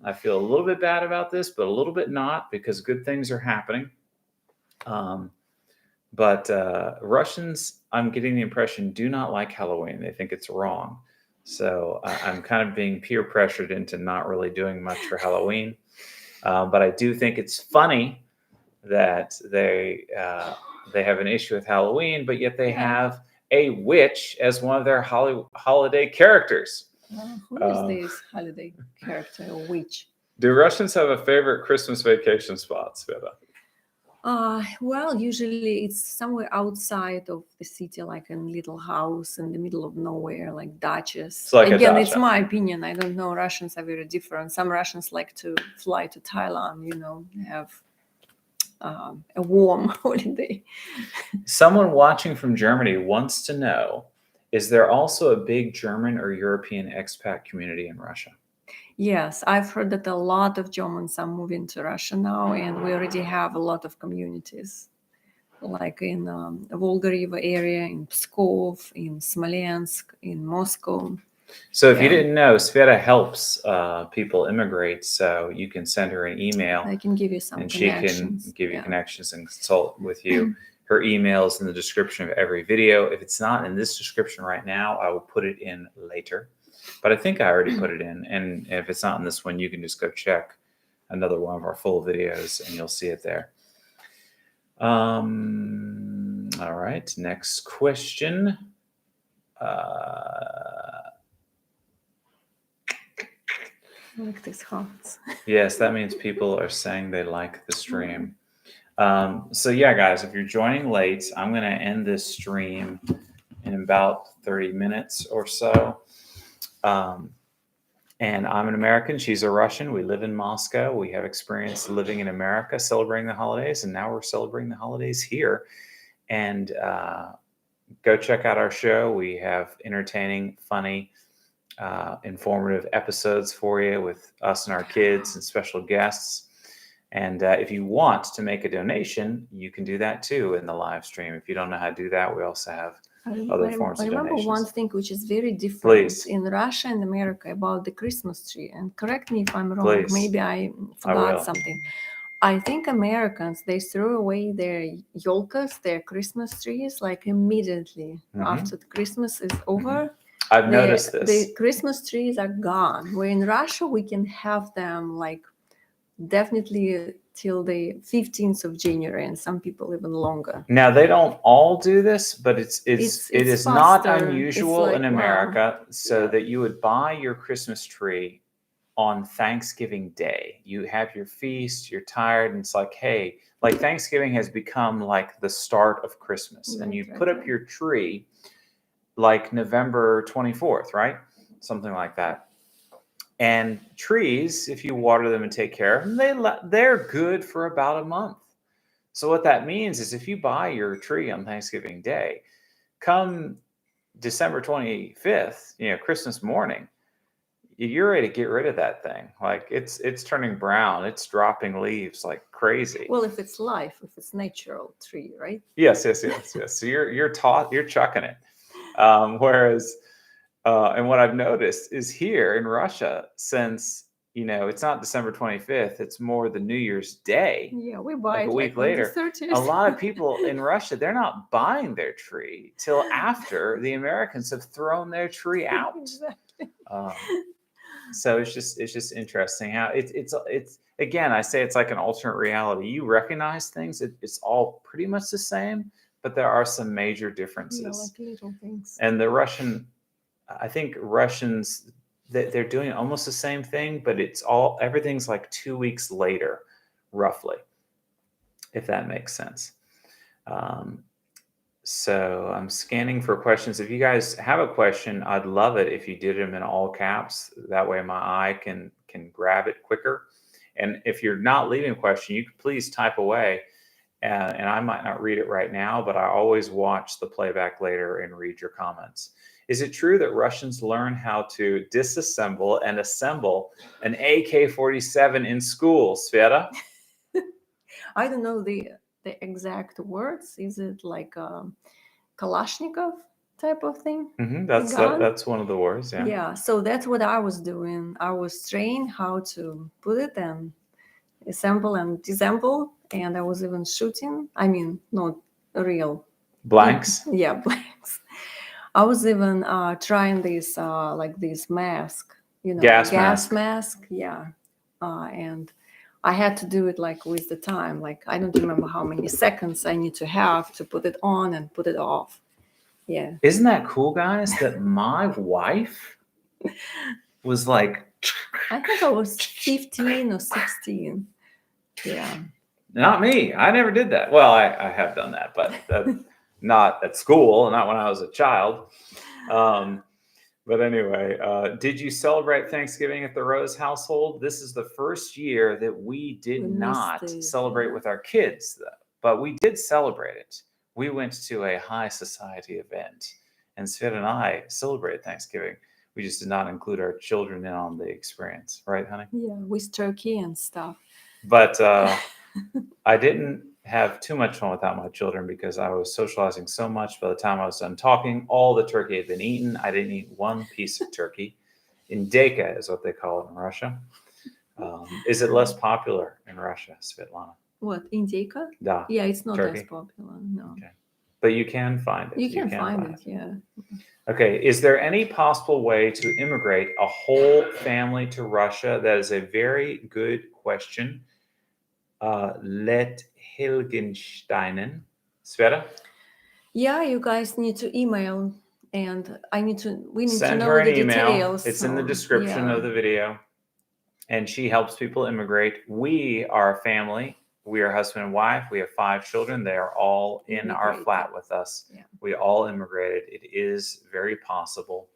I feel a little bit bad about this, but a little bit not, because good things are happening. But Russians, I'm getting the impression, do not like Halloween. They think it's wrong. So I'm kind of being peer pressured into not really doing much for Halloween. But I do think it's funny that they have an issue with Halloween, but yet they have a witch as one of their holiday characters. Who is this holiday character, a witch? Do Russians have a favorite Christmas vacation spot, Sveta? Well, usually it's somewhere outside of the city, like a little house in the middle of nowhere, like Dutchess. It's like Again, a it's dacha. my opinion. I don't know. Russians are very different. Some Russians like to fly to Thailand, you know, have a warm holiday. Someone watching from Germany wants to know, is there also a big German or European expat community in Russia? Yes, I've heard that a lot of Germans are moving to Russia now, and we already have a lot of communities, like in the Volga River area, in Pskov, in Smolensk, in Moscow. So if you didn't know, Sveta helps people immigrate, so you can send her an email. I can give you some and connections. She can give you connections and consult with you. Her email is in the description of every video. If it's not in this description right now, I will put it in later. But I think I already put it in. And if it's not in this one, you can just go check another one of our full videos and you'll see it there. All right, next question. Like these hearts. Yes, that means people are saying they like the stream. So yeah, guys, if you're joining late, I'm going to end this stream in about 30 minutes or so. And I'm an American. She's a Russian. We live in Moscow. We have experience living in America, celebrating the holidays, and now we're celebrating the holidays here. And go check out our show. We have entertaining, funny, informative episodes for you with us and our kids and special guests. And if you want to make a donation, you can do that too in the live stream. If you don't know how to do that, we also have other forms I of remember one donations. thing which is very different Please. in Russia and America about the Christmas tree. And correct me if I'm wrong. Please. Maybe I will. forgot something. I think Americans, they throw away their yolkas, their Christmas trees, like immediately after the Christmas is over. I've noticed this. The Christmas trees are gone. Where in Russia, we can have them like definitely till the 15th of January, and some people even longer. Now they don't all do this, but it is not faster. unusual It's like, in America, that you would buy your Christmas tree on Thanksgiving Day. You have your feast, you're tired, and it's like, hey, like Thanksgiving has become like the start of Christmas, and you put up your tree like November 24th, right? Something like that. And trees, if you water them and take care of them, they're good for about a month. So what that means is if you buy your tree on Thanksgiving Day, come December 25th, Christmas morning, you're ready to get rid of that thing. Like it's turning brown. It's dropping leaves like crazy. Well, if it's live, if it's natural tree, right? Yes. So you're chucking it. Whereas, and what I've noticed is here in Russia, since it's not December 25th, it's more the New Year's Day. Yeah, we buy like it a week later. On the 30th. A lot of people in Russia, they're not buying their tree till after the Americans have thrown their tree out. Exactly. So it's just interesting how it's again, I say it's like an alternate reality. You recognize things, it's all pretty much the same, but there are some major differences. Yeah, like little things. And I think Russians, they're doing almost the same thing, but everything's like 2 weeks later, roughly, if that makes sense. So I'm scanning for questions. If you guys have a question, I'd love it if you did them in all caps. That way my eye can grab it quicker. And if you're not leaving a question, you can please type away. And I might not read it right now, but I always watch the playback later and read your comments. Is it true that Russians learn how to disassemble and assemble an AK-47 in school, Sveta? I don't know the exact words. Is it like a Kalashnikov type of thing? That's one of the words, yeah. Yeah, so that's what I was doing. I was trained how to put it and assemble and disassemble, and I was even shooting. I mean, not real blanks. Yeah, blanks. I was even trying this like this mask, gas mask. Yeah, and I had to do it like with the time. Like I don't remember how many seconds I need to have to put it on and put it off. Yeah. Isn't that cool, guys? That my wife was like, I think I was 15 or 16. Yeah. Not me. I never did that. Well, I have done that, but not at school, not when I was a child. But anyway, did you celebrate Thanksgiving at the Rose household? This is the first year that we did not celebrate with our kids, though, but we did celebrate it. We went to a high society event, and Sveta and I celebrated Thanksgiving. We just did not include our children in on the experience, right, honey? Yeah, with turkey and stuff. But I didn't have too much fun without my children because I was socializing so much. By the time I was done talking, all the turkey had been eaten. I didn't eat one piece of turkey. Indeka is what they call it in Russia. Is it less popular in Russia, Svetlana? What, Indeka? Da. Yeah, it's not turkey. as popular, no. Okay. But you can find it. You can find it, yeah. Okay. Is there any possible way to immigrate a whole family to Russia? That is a very good question. Let Hilgensteinen. Sveta? Yeah, you guys need to email, and we need to Send know her an the email. details. It's in the description of the video. And she helps people immigrate. We are a family. We are husband and wife. We have 5 children. They are all in our flat with us. Yeah. We all immigrated. It is very possible.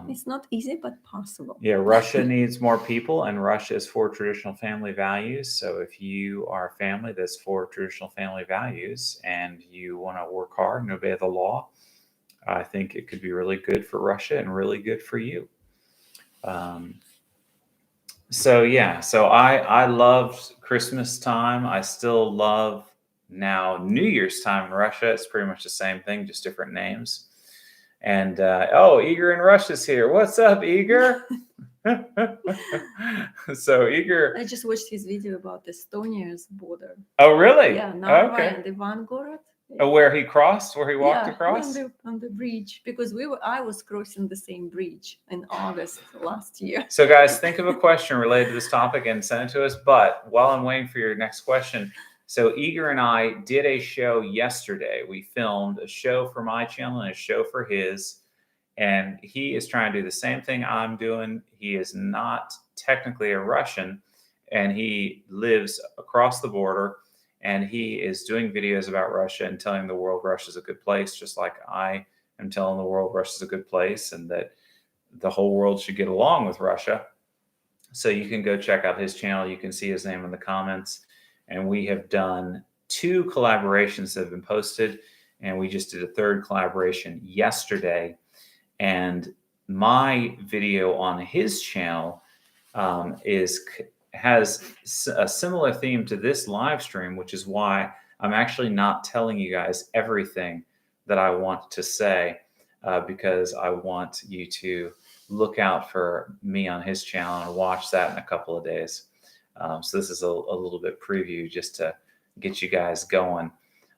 It's not easy, but possible. Yeah, Russia needs more people, and Russia is for traditional family values. So if you are a family that's for traditional family values and you want to work hard and obey the law, I think it could be really good for Russia and really good for you. So I loved Christmas time. I still love Now, New Year's time in Russia, it's pretty much the same thing, just different names. And oh, Igor in Russia's here. What's up, Igor? So Igor. I just watched his video about Estonia's border. Oh, really? Yeah, Narva Okay. and Ivangorod. Oh, where he crossed, where he walked Yeah, across? on the bridge, because I was crossing the same bridge in August last year. So guys, think of a question related to this topic and send it to us. But while I'm waiting for your next question, so Igor and I did a show yesterday. We filmed a show for my channel and a show for his. And he is trying to do the same thing I'm doing. He is not technically a Russian, and he lives across the border. And he is doing videos about Russia and telling the world Russia's a good place, just like I am telling the world Russia's a good place and that the whole world should get along with Russia. So you can go check out his channel. You can see his name in the comments. And we have done 2 collaborations that have been posted. And we just did a 3rd collaboration yesterday. And my video on his channel has a similar theme to this live stream, which is why I'm actually not telling you guys everything that I want to say, because I want you to look out for me on his channel and watch that in a couple of days. So this is a little bit preview just to get you guys going.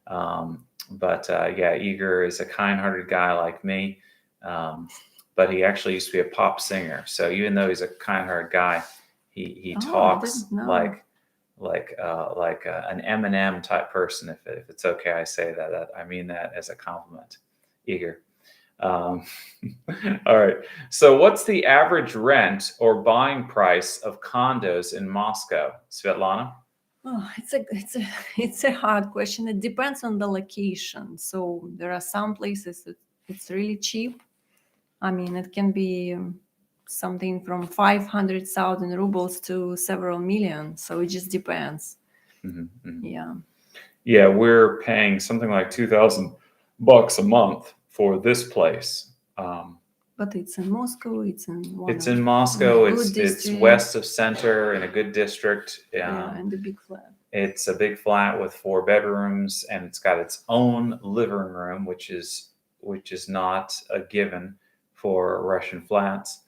Yeah, Igor is a kind-hearted guy like me, but he actually used to be a pop singer. So even though he's a kind-hearted guy, he talks like an Eminem type person. If it's okay, I say that. I mean that as a compliment, Igor. All right. So what's the average rent or buying price of condos in Moscow, Svetlana? Oh, it's a hard question. It depends on the location. So there are some places that it's really cheap. I mean, it can be something from 500,000 rubles to several million. So it just depends. Mm-hmm, mm-hmm. Yeah. Yeah, we're paying something like $2,000 a month for this place. But it's in Moscow. It's in Moscow. It's west of center in a good district. Yeah, and a big flat. It's a big flat with 4 bedrooms, and it's got its own living room, which is not a given for Russian flats.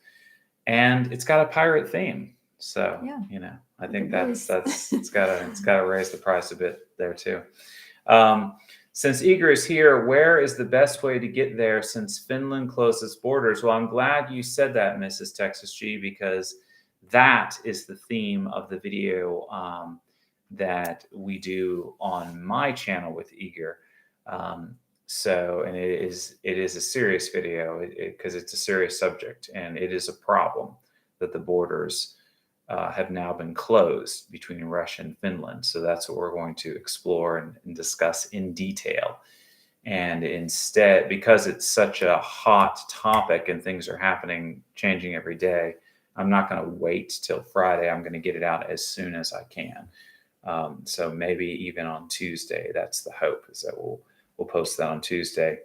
And it's got a pirate theme. So, yeah. I think that's it's gotta raise the price a bit there too. Since Igor is here, where is the best way to get there since Finland closed its borders? Well, I'm glad you said that, Mrs. Texas G, because that is the theme of the video that we do on my channel with Igor. So, and it is a serious video because it's a serious subject, and it is a problem that the borders have now been closed between Russia and Finland. So that's what we're going to explore and discuss in detail. And instead, because it's such a hot topic and things are happening, changing every day, I'm not going to wait till Friday. I'm going to get it out as soon as I can. So maybe even on Tuesday. That's the hope, is that we'll post that on Tuesday.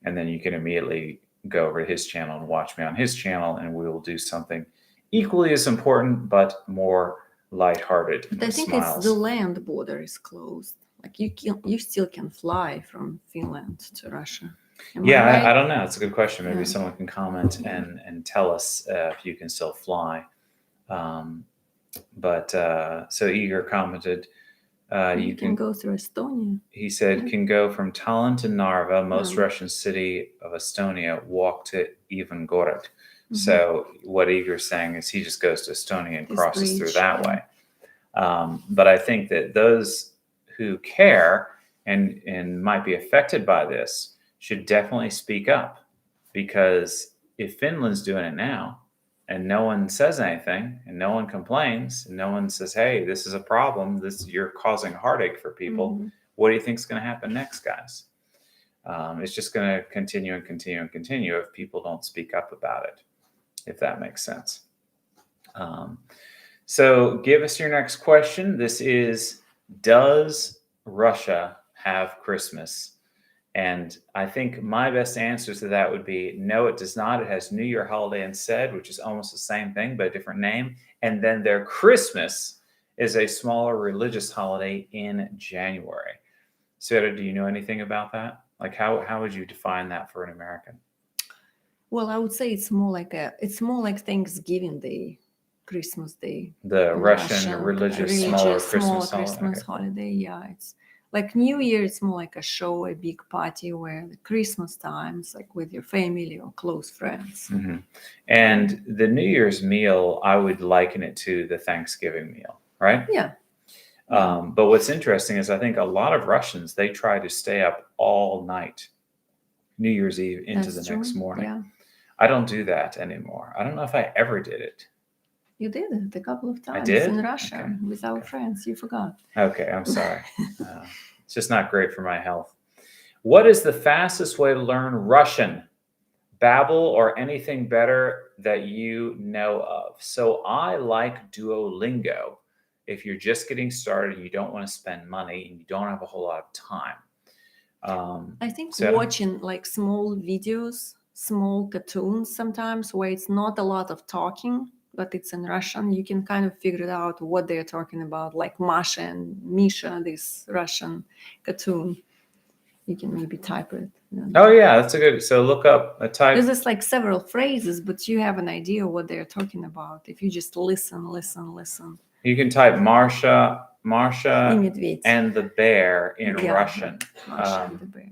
And then you can immediately go over to his channel and watch me on his channel, and we will do something equally as important, but more lighthearted. But I think it's the land border is closed. Like you still can fly from Finland to Russia. I don't know. It's a good question. Maybe someone can comment and tell us if you can still fly. So Igor commented, you can go through Estonia. He said, can go from Tallinn to Narva, most Russian city of Estonia, walk to Ivangorod. Mm-hmm. So what Igor's saying is he just goes to Estonia and crosses through that way. But I think that those who care and might be affected by this should definitely speak up, because if Finland's doing it now and no one says anything and no one complains and no one says, hey, this is a problem, you're causing heartache for people, what do you think is going to happen next, guys? It's just going to continue and continue and continue if people don't speak up about it, if that makes sense. So give us your next question. This is, does Russia have Christmas? And I think my best answer to that would be, no, it does not. It has New Year holiday instead, which is almost the same thing, but a different name. And then their Christmas is a smaller religious holiday in January. Sveta, do you know anything about that? Like how would you define that for an American? Well, I would say it's more like Thanksgiving Day, Christmas Day. The in Russian Russia, religious smaller Christmas holiday. Christmas Okay, cool. holiday. Yeah, it's like New Year. It's more like a show, a big party, where the Christmas times, like with your family or close friends. Mhm. And the New Year's meal, I would liken it to the Thanksgiving meal, right? Yeah. But what's interesting is I think a lot of Russians, they try to stay up all night, New Year's Eve into That's the next true. morning. Yeah, I don't do that anymore. I don't know if I ever did it. you did it a couple of times did? in Russia Okay. with our friends. You forgot. Okay, I'm sorry. It's just not great for my health. What is the fastest way to learn Russian? Babbel or anything better that you know of? So I like Duolingo. If you're just getting started and you don't want to spend money and you don't have a whole lot of time. I think Sveta? watching like small videos, small cartoons sometimes where it's not a lot of talking, but it's in Russian, you can kind of figure it out what they're talking about, like Masha and Misha, this Russian cartoon. You can maybe type it. Oh yeah, that's a good. So look up a type. There's like several phrases, but you have an idea what they're talking about if you just listen. You can type Marsha И медведь. and the bear in Yeah, Russian. Masha and the bear.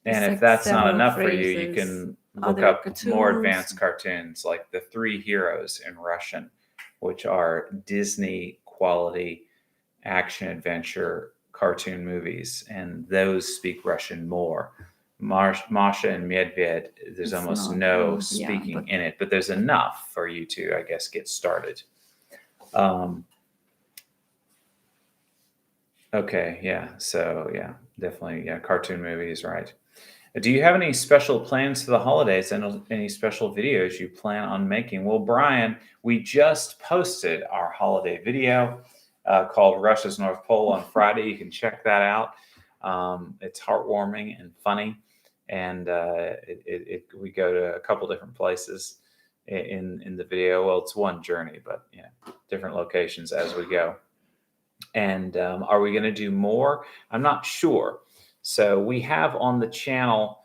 And It's if like that's not several enough for you, you phrases, can look other up more cartoons. advanced cartoons like the Three Heroes in Russian, which are Disney quality action adventure cartoon movies, and those speak Russian more. Masha and Medved, there's It's almost not, no yeah, speaking but- in it, but there's enough for you to, I guess, get started. Okay, yeah. So yeah, definitely, yeah, cartoon movies, right? Do you have any special plans for the holidays and any special videos you plan on making? Well, Brian, we just posted our holiday video called Russia's North Pole on Friday. You can check that out. It's heartwarming and funny. And we go to a couple different places in the video. Well, it's one journey, but different locations as we go. And are we going to do more? I'm not sure. So we have on the channel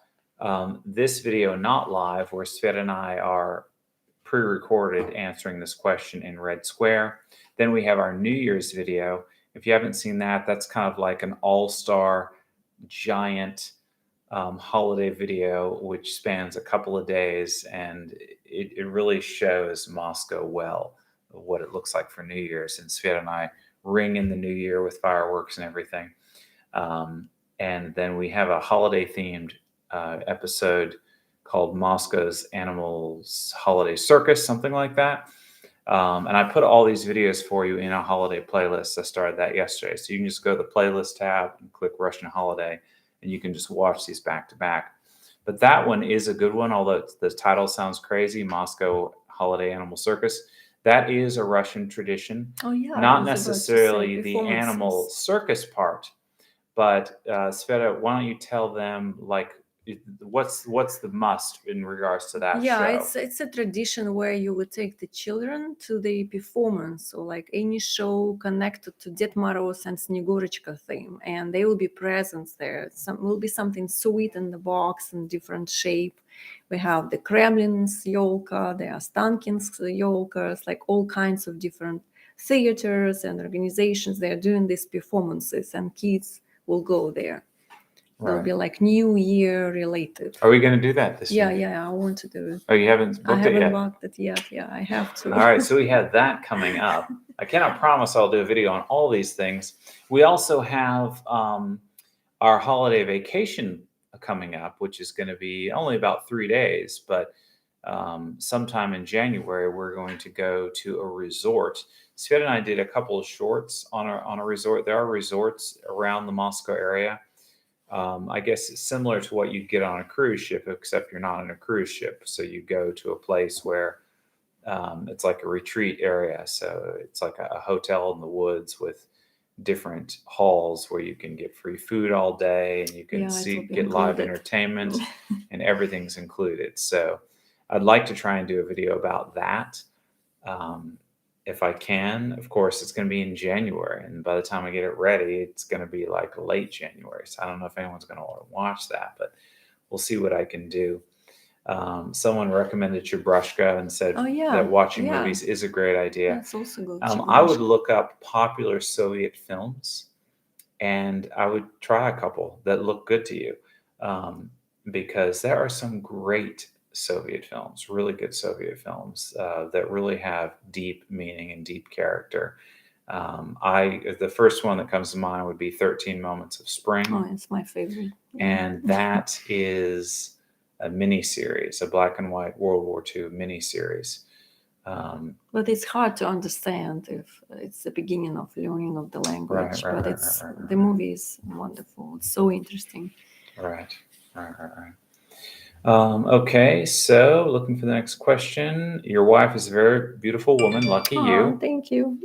this video not live where Sveta and I are pre-recorded answering this question in Red Square. Then we have our New Year's video. If you haven't seen that, that's kind of like an all-star giant holiday video, which spans a couple of days. And it really shows Moscow well, what it looks like for New Year's. And Sveta and I ring in the new year with fireworks and everything. And then we have a holiday themed episode called Moscow's Animals Holiday Circus, something like that. And I put all these videos for you in a holiday playlist. I started that yesterday. So you can just go to the playlist tab and click Russian Holiday, and you can just watch these back to back. But that one is a good one, although the title sounds crazy, Moscow Holiday Animal Circus. That is a Russian tradition. Oh yeah, Not necessarily the animal circus part, but Sveta, why don't you tell them like what's the must in regards to that Yeah, show? it's a tradition where you would take the children to the performance or like any show connected to Ded Moroz and Snegorочка theme, and they will be present there. Some will be something sweet in the box in different shape. We have the Kremlin's yolka, there are Stankin's yolkas, like all kinds of different theaters and organizations. They are doing these performances, and kids will go there. They'll be like New Year related. Are we going to do that this year? Yeah, I want to do it. Oh, you haven't booked it yet? I haven't booked it yet. Yeah, I have to. All right, so we have that coming up. I cannot promise I'll do a video on all these things. We also have our holiday vacation coming up, which is going to be only about 3 days, but sometime in January, we're going to go to a resort. Sveta and I did a couple of shorts on a resort. There are resorts around the Moscow area. I guess it's similar to what you'd get on a cruise ship, except you're not on a cruise ship. So you go to a place where it's like a retreat area. So it's like a hotel in the woods with different halls where you can get free food all day and you can get live entertainment and everything's included. So I'd like to try and do a video about that. if I can, of course, it's going to be in January. And by the time I get it ready, it's going to be like late January. So I don't know if anyone's going to want to watch that, but we'll see what I can do. Someone recommended Chubrushka and said that watching movies is a great idea. That's also good. I would look up popular Soviet films, and I would try a couple that look good to you, because there are some great Soviet films, really good Soviet films that really have deep meaning and deep character. The first one that comes to mind would be 13 Moments of Spring. Oh, it's my favorite. And that is a mini-series, a black and white World War II mini-series. But it's hard to understand if it's the beginning of learning of the language. The movie is wonderful. It's so interesting. Right. Okay, so looking for the next question. Your wife is a very beautiful woman. Lucky you. Thank you.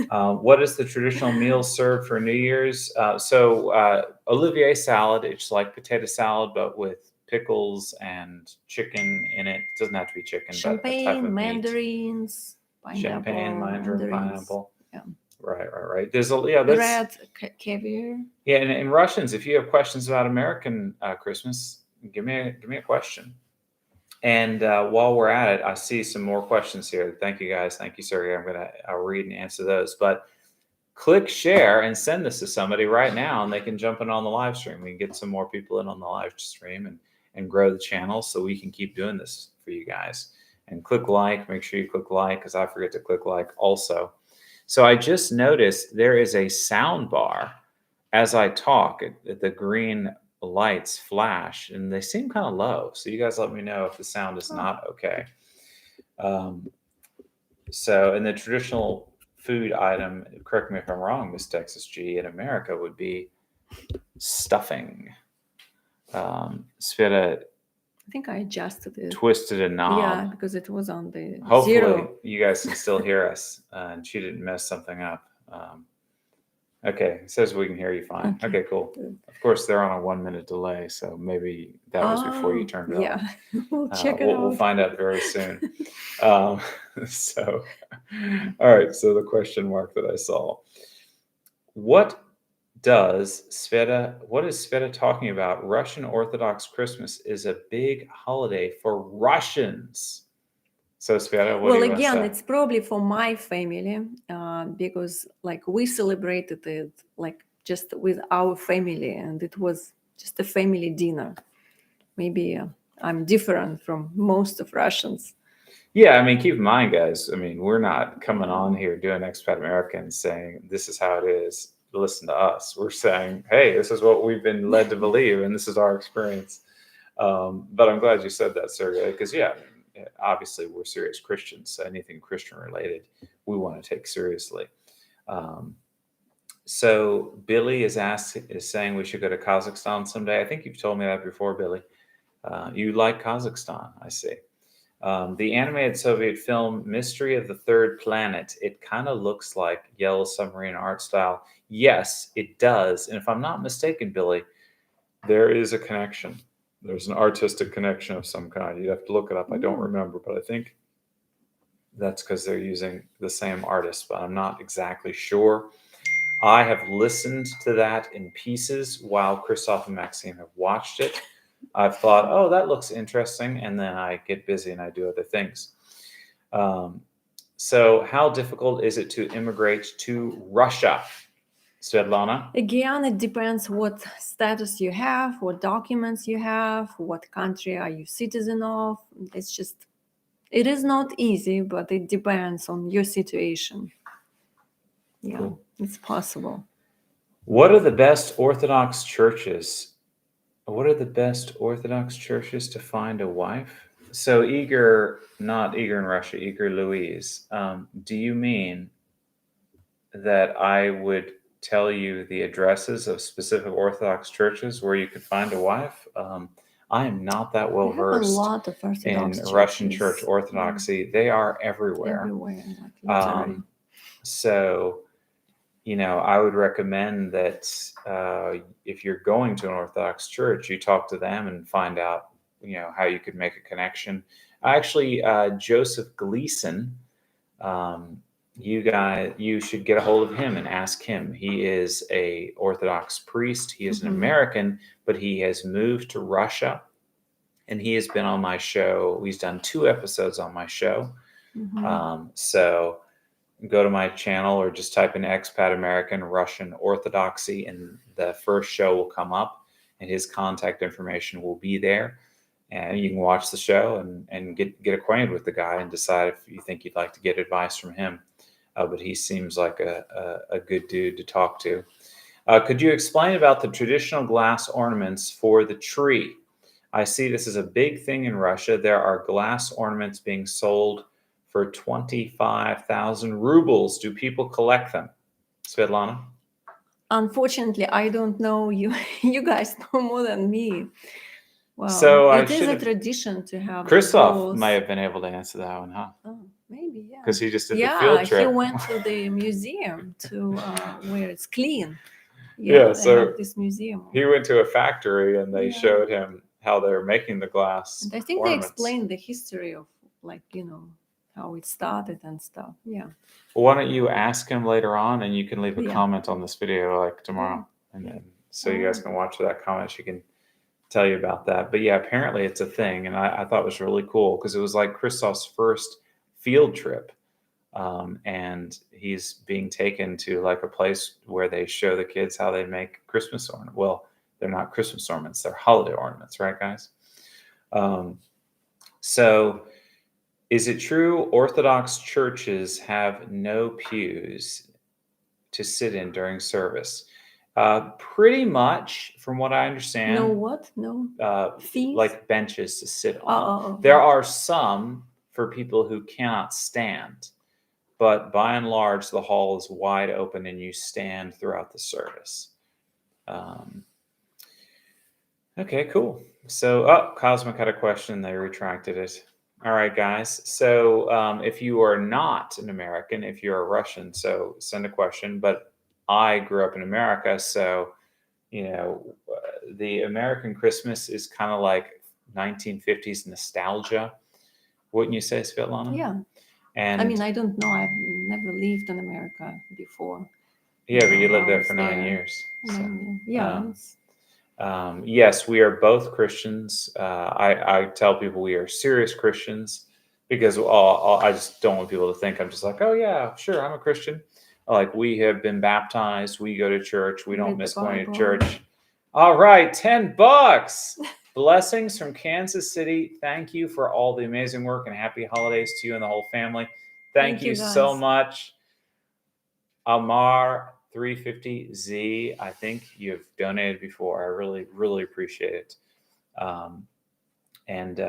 What is the traditional meal served for New Year's? Olivier salad. It's like potato salad, but with pickles and chicken in it. It doesn't have to be chicken, but a type of mandarins, meat. Champagne, mandarin, pineapple. Yeah. Right. There's red caviar. Yeah, and Russians, if you have questions about American Christmas, give me a question. And while we're at it, I see some more questions here. Thank you, guys. Thank you, Sergey. I'll read and answer those. But click share and send this to somebody right now, and they can jump in on the live stream. We can get some more people in on the live stream and grow the channel so we can keep doing this for you guys. And click like. Make sure you click like, because I forget to click like also. So I just noticed there is a sound bar as I talk. The green lights flash, and they seem kind of low. So you guys let me know if the sound is not okay. So in the traditional food item, correct me if I'm wrong, Miss Texas G, in America would be stuffing. Sveta, I think I adjusted it. Twisted a knob. Yeah, because it was on the Hopefully zero. You guys can still hear us, and she didn't mess something up. Okay, it says we can hear you fine. Okay, cool. Good. Of course, they're on a 1 minute delay, so maybe that was before you turned it on. Yeah, we'll check it out. We'll find out very soon. All right, so the question mark that I saw. What is Sveta talking about? Russian Orthodox Christmas is a big holiday for Russians. So Sveta, what do you want to say? It's probably for my family, because like we celebrated it like just with our family, and it was just a family dinner. Maybe I'm different from most of Russians. Yeah, I mean, keep in mind, guys, I mean, we're not coming on here doing Expat American saying this is how it is. Listen to us. We're saying, hey, this is what we've been led to believe, and this is our experience. But I'm glad you said that, Sergey, because obviously we're serious Christians, so anything Christian related we want to take seriously. So Billy is saying we should go to Kazakhstan someday. I think you've told me that before, Billy. You like Kazakhstan, I see. The animated Soviet film Mystery of the Third Planet, it kind of looks like Yellow Submarine art style. Yes, it does. And if I'm not mistaken, Billy, there is a connection. There's an artistic connection of some kind. You'd have to look it up. I don't remember, but I think that's because they're using the same artist, but I'm not exactly sure. I have listened to that in pieces while Christoph and Maxime have watched it. I've thought, oh, that looks interesting, and then I get busy and I do other things. So how difficult is it to immigrate to Russia? Svetlana? Again, it depends what status you have, what documents you have, what country are you citizen of. It is not easy, but it depends on your situation. Yeah, cool. It's possible. What are the best Orthodox churches? What are the best Orthodox churches to find a wife? So not Igor in Russia, Igor Louise, do you mean that I would tell you the addresses of specific Orthodox churches where you could find a wife? I am not that well versed in Russian church orthodoxy. Yeah. They are everywhere. So, I would recommend that if you're going to an Orthodox church, you talk to them and find out, how you could make a connection. Actually, Joseph Gleason, you should get a hold of him and ask him. He is a Orthodox priest. He is an Mhm. American, but he has moved to Russia, and he has been on my show. He's done 2 episodes on my show. So go to my channel or just type in EXPAT American Russian Orthodoxy, and the first show will come up, and his contact information will be there. And you can watch the show and get acquainted with the guy and decide if you think you'd like to get advice from him. But he seems like a good dude to talk to. Could you explain about the traditional glass ornaments for the tree? I see this is a big thing in Russia. There are glass ornaments being sold for 25,000 rubles. Do people collect them? Svetlana? Unfortunately, I don't know. You you guys know more than me. Well, So I it is should a have- tradition to have the Christoph balls. may have been able to answer that one, huh? Oh, maybe, yeah. Because he just did the Yeah, field he trip. went to the museum to where it's clean. Yeah, they so have this museum. He went to a factory and they Yeah. showed him how they're making the glass And I think ornaments. they explained the history of, like, how it started and stuff. Yeah. Well, why don't you ask him later on, and you can leave a Yeah. comment on this video like tomorrow, and then so you guys can watch that comment. She can tell you about that. But yeah, apparently it's a thing, and I thought it was really cool because it was like Christoph's first field trip, and he's being taken to like a place where they show the kids how they make Christmas ornaments. Well, they're not Christmas ornaments; they're holiday ornaments, right, guys? So, is it true Orthodox churches have no pews to sit in during service? Pretty much, from what I understand. No what? No fees? Like benches to sit on. Oh. There are some for people who cannot stand, but by and large, the hall is wide open and you stand throughout the service. Okay, cool. So, Cosmic had a question. They retracted it. All right, guys. So if you are not an American, if you're a Russian, so send a question. But I grew up in America, so, the American Christmas is kind of like 1950s nostalgia. Wouldn't you say, Svetlana? Yeah. And I mean, I don't know. I've never lived in America before. yeah, but you lived I there was for 9 there. years. So. Yeah. Yes, we are both Christians. I tell people we are serious Christians because I just don't want people to think I'm just like, oh yeah, sure, I'm a Christian. Like, we have been baptized. We go to church. We don't Read the miss going to Bible. church. All right, $10. Blessings from Kansas City. Thank you for all the amazing work, and happy holidays to you and the whole family. Thank you so guys. much. Amar 350Z, I think you've donated before. I really, really appreciate it. And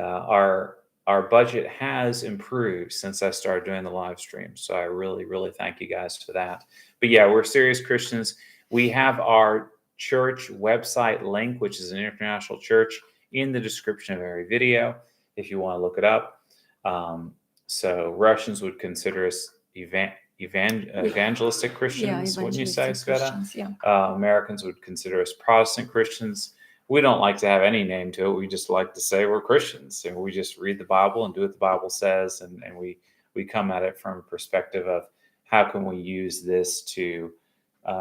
our budget has improved since I started doing the live stream. So I really, really thank you guys for that. But yeah, we're serious Christians. We have our church website link, which is an international church, in the description of every video if you want to look it up. So Russians would consider us evangelistic Christians, wouldn't you say, Sveta? Yeah. Americans would consider us Protestant Christians. We don't like to have any name to it. We just like to say we're Christians, and we just read the Bible and do what the Bible says, and we come at it from a perspective of how can we use this to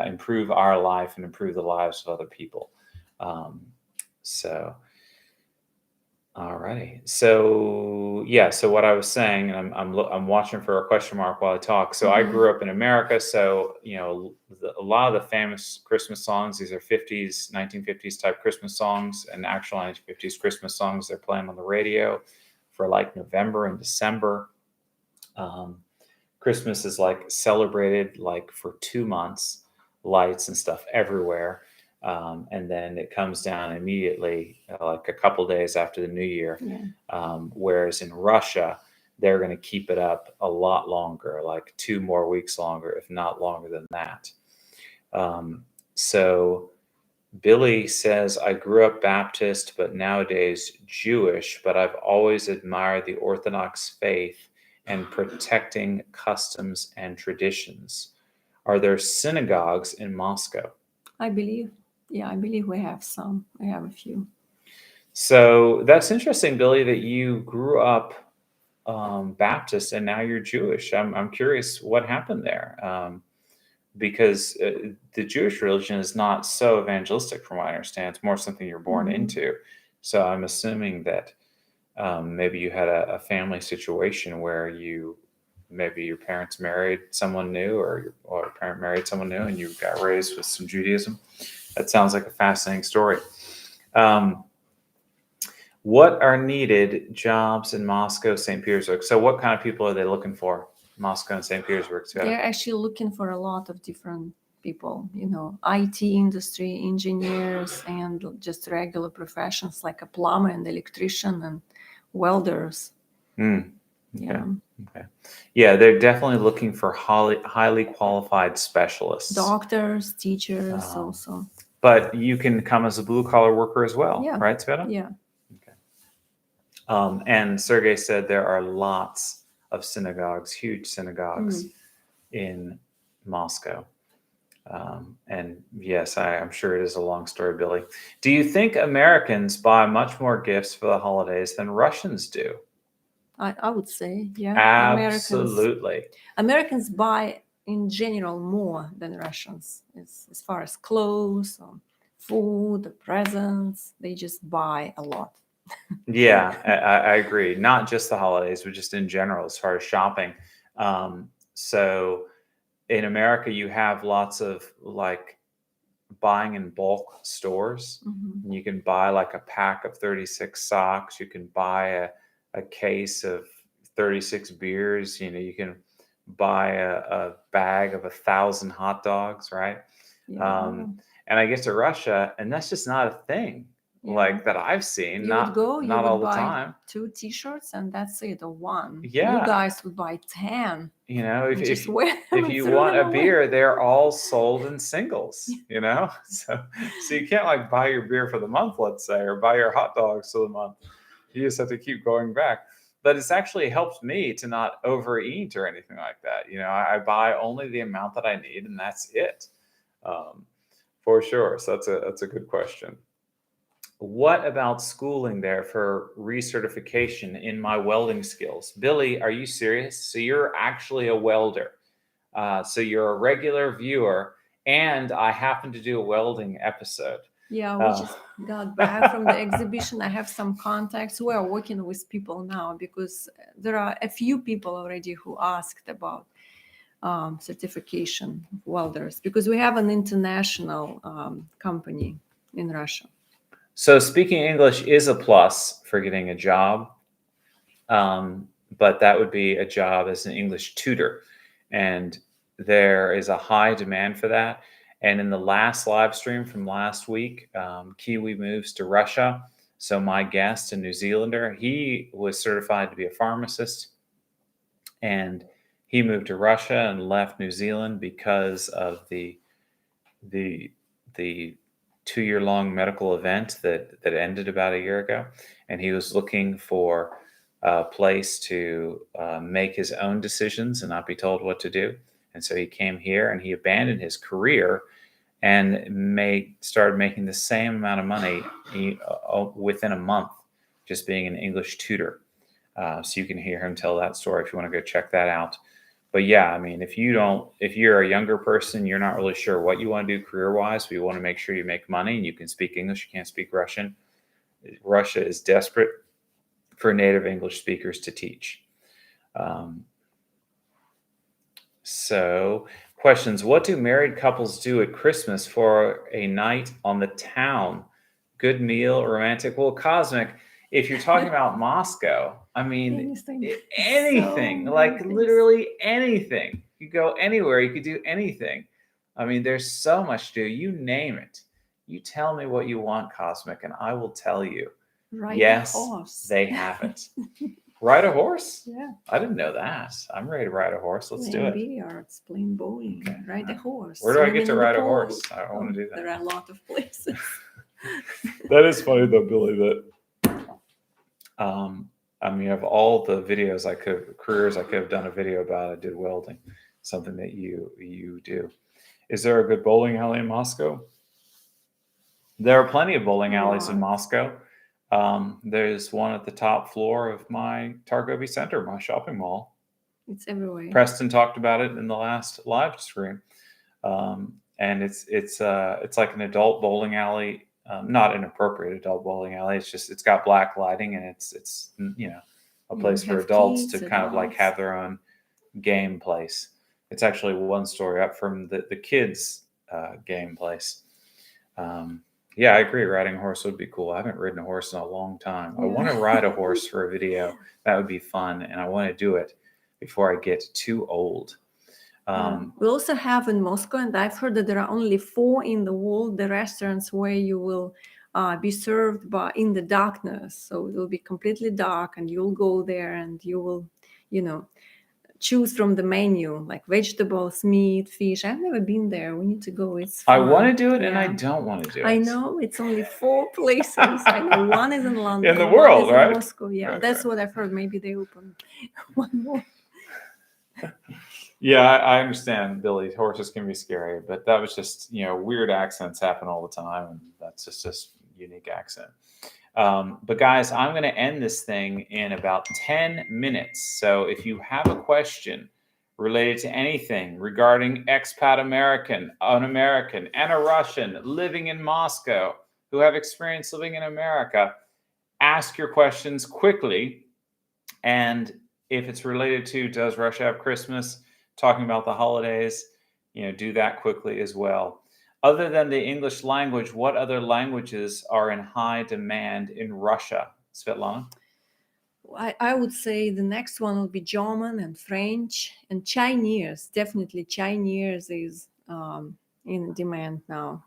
improve our life and improve the lives of other people. All righty. So yeah. So what I was saying, and I'm watching for a question mark while I talk. So I grew up in America. So a lot of the famous Christmas songs, these are 1950s type Christmas songs, and actual 1950s Christmas songs they're playing on the radio for like November and December. Christmas is like celebrated like for 2 months, lights and stuff everywhere. And then it comes down immediately, like a couple days after the New Year. Yeah. Whereas in Russia, they're going to keep it up a lot longer, like 2 more weeks longer, if not longer than that. So Billy says, I grew up Baptist, but nowadays Jewish, but I've always admired the Orthodox faith and protecting customs and traditions. Are there synagogues in Moscow? I believe we have some. I have a few. So that's interesting, Billy, that you grew up Baptist and now you're Jewish. I'm curious what happened there. Because the Jewish religion is not so evangelistic, from what I understand. It's more something you're born Mhm. into. So I'm assuming that maybe you had a family situation where maybe your parents married someone new, or your parent married someone new, and you got raised with some Judaism. That sounds like a fascinating story. What are needed jobs in Moscow, St. Petersburg? So what kind of people are they looking for? Moscow and St. Petersburg, Sveta? They're actually looking for a lot of different people, IT industry, engineers, and just regular professions like a plumber and electrician and welders. Okay. Yeah. Okay. Yeah, they're definitely looking for highly qualified specialists. Doctors, teachers, also. But you can come as a blue collar worker as well, Yeah. right, Sveta? Yeah. And Sergey said there are lots of synagogues, huge synagogues in Moscow. And yes, I'm sure it is a long story, Billy. Do you think Americans buy much more gifts for the holidays than Russians do? I would say, yeah. Absolutely. Americans buy in general more than Russians as far as clothes, food, presents. They just buy a lot. Yeah, I agree. Not just the holidays, but just in general, as far as shopping. So in America, you have lots of like buying in bulk stores. Mhm. You can buy like a pack of 36 socks. You can buy a case of 36 beers. You can buy a bag of 1,000 hot dogs, right? Yeah. And I get to Russia, and that's just not a thing like that I've seen. You would go, you not would all the buy time. 2 t-shirts and that's it, or 1. Yeah. You guys would buy 10. If Just wear them if and you throw want them a away. beer, they're all sold in singles, So you can't like buy your beer for the month, let's say, or buy your hot dogs for the month. You just have to keep going back. But it's actually helped me to not overeat or anything like that. I buy only the amount that I need, and that's it, for sure. So that's a good question. What about schooling there for recertification in my welding skills? Billy, are you serious? So you're actually a welder. So you're a regular viewer, and I happen to do a welding episode. Yeah, we just got back from the exhibition. I have some contacts. We are working with people now because there are a few people already who asked about certification of welders, because we have an international company in Russia. So speaking English is a plus for getting a job, but that would be a job as an English tutor. And there is a high demand for that. And in the last live stream from last week, Kiwi moves to Russia. So my guest, a New Zealander, he was certified to be a pharmacist. And he moved to Russia and left New Zealand because of the 2-year-long medical event that ended about a year ago. And he was looking for a place to make his own decisions and not be told what to do. And so he came here and he abandoned his career and started making the same amount of money within a month, just being an English tutor. So you can hear him tell that story if you want to go check that out. But yeah, I mean, if you're a younger person, you're not really sure what you want to do career-wise, but you want to make sure you make money and you can speak English, you can't speak Russian. Russia is desperate for native English speakers to teach. So questions: what do married couples do at Christmas for a night on the town? Good meal, romantic? Well, Cosmic, if you're talking about Moscow, I mean, anything, So like many literally anything. You go anywhere, you could do anything. I mean, there's so much to do. You name it. You tell me what you want, Cosmic, and I will tell you. Ride a horse. They have it. Ride a horse? Yeah. I didn't know that. I'm ready to ride a horse. Let's do it. Billiards, playing bowling, Okay. ride a horse. Where do I get swimming to in the ride a pool. horse? I want to do that. There are a lot of places. That is funny though, Billy, that I mean, of all the videos careers I could have done a video about, I did welding, something that you do. Is there a good bowling alley in Moscow? There are plenty of bowling alleys in Moscow. There's one at the top floor of my Targobi Center, my shopping mall. It's everywhere. Preston talked about it in the last live stream, and it's like an adult bowling alley, not an appropriate adult bowling alley. It's got black lighting, and it's a place for have adults kids, to kind of like adults. have their own game place. It's actually one story up from the kids' game place. Yeah, I agree. Riding a horse would be cool. I haven't ridden a horse in a long time. I want to ride a horse for a video. That would be fun, and I want to do it before I get too old. We also have in Moscow, and I've heard that there are only 4 in the world, the restaurants where you will be served in the darkness. So it will be completely dark, and you'll go there and you will, choose from the menu, like vegetables, meat, fish. I've never been there. We need to go. It's I fun. want to do it, and I Yeah. don't want to do it. I know it's only 4 places. I know one is in London, In the one world, is in right? Moscow. Yeah, that's what I've heard. Maybe they open one more. Yeah, I understand, Billy. Horses can be scary, but that was just, weird accents happen all the time, and that's just a unique accent. But guys, I'm going to end this thing in about 10 minutes. So if you have a question related to anything regarding expat American, an American, and a Russian living in Moscow who have experience living in America, ask your questions quickly. And if it's related to, does Russia have Christmas, talking about the holidays, do that quickly as well. Other than the English language, what other languages are in high demand in Russia, Svetlana? I would say the next one will be German and French and Chinese. Definitely Chinese is in demand now.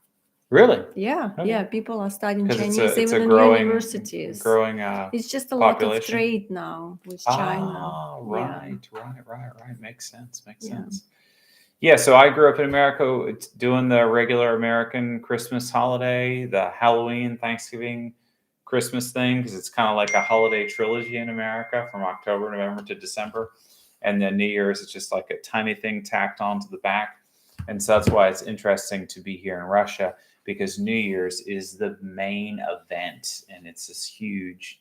Really? Yeah, Okay. yeah. People are studying 'Cause Chinese it's a even in growing universities. It's just a lot of population. trade now with China. Ah, Yeah. right. Makes sense. Yeah. Sense. Yeah, so I grew up in America. It's doing the regular American Christmas holiday, the Halloween, Thanksgiving, Christmas thing, because it's kind of like a holiday trilogy in America from October, November to December. And then New Year's, it's just like a tiny thing tacked onto the back. And so that's why it's interesting to be here in Russia, because New Year's is the main event. And it's this huge,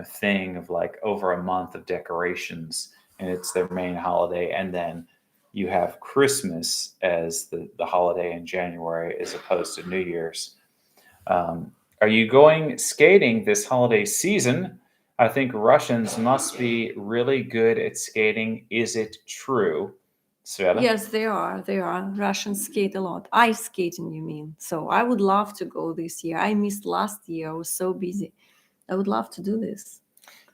thing of like over a month of decorations. And it's their main holiday. And then you have Christmas as the holiday in January as opposed to New Year's. Are you going skating this holiday season? I think Russians must be really good at skating. Is it true, Sveta? Yes, they are. They are. Russians skate a lot. Ice skating, you mean? So I would love to go this year. I missed last year. I was so busy. I would love to do this.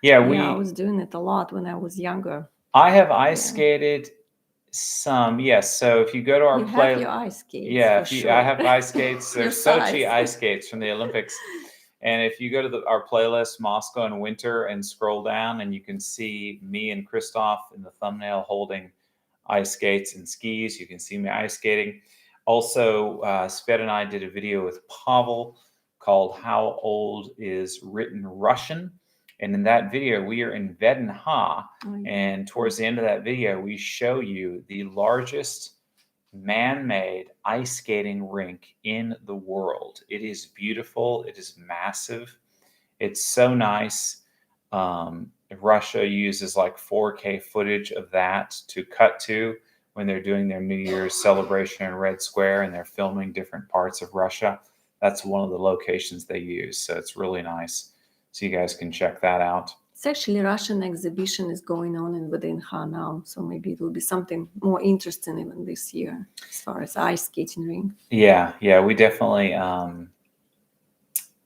Yeah, I was doing it a lot when I was younger. I have ice skated some, yes. So if you go to our You have your ice skates. yeah, for sure. I have ice skates. They're Your Sochi size. ice skates from the Olympics. And if you go to our playlist, Moscow in Winter, and scroll down, and you can see me and Christoph in the thumbnail holding ice skates and skis. You can see me ice skating. Also, Sveta and I did a video with Pavel called How Old is Written Russian? And in that video, we are in Vedinha. And towards the end of that video, we show you the largest man-made ice skating rink in the world. It is beautiful. It is massive. It's so nice. Russia uses like 4K footage of that to cut to when they're doing their New Year's celebration in Red Square, and they're filming different parts of Russia. That's one of the locations they use. So it's really nice. So you guys can check that out. It's actually a Russian exhibition is going on in Vedinha now. So maybe it will be something more interesting even this year as far as ice skating rink. Yeah, we definitely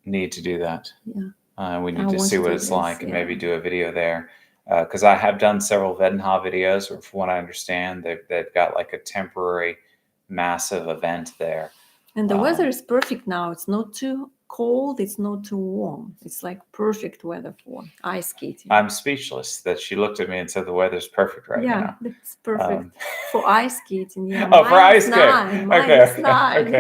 need to do that. Yeah. We need to see what it's like and maybe do a video there. Because I have done several Vedinha videos, or from what I understand, they've got like a temporary massive event there. And the weather is perfect now. It's not too cold. It's not too warm. It's like perfect weather for ice skating. I'm speechless that she looked at me and said the weather's perfect right now. Yeah, it's perfect for ice skating. Yeah. Oh, for ice skating. -9. Okay.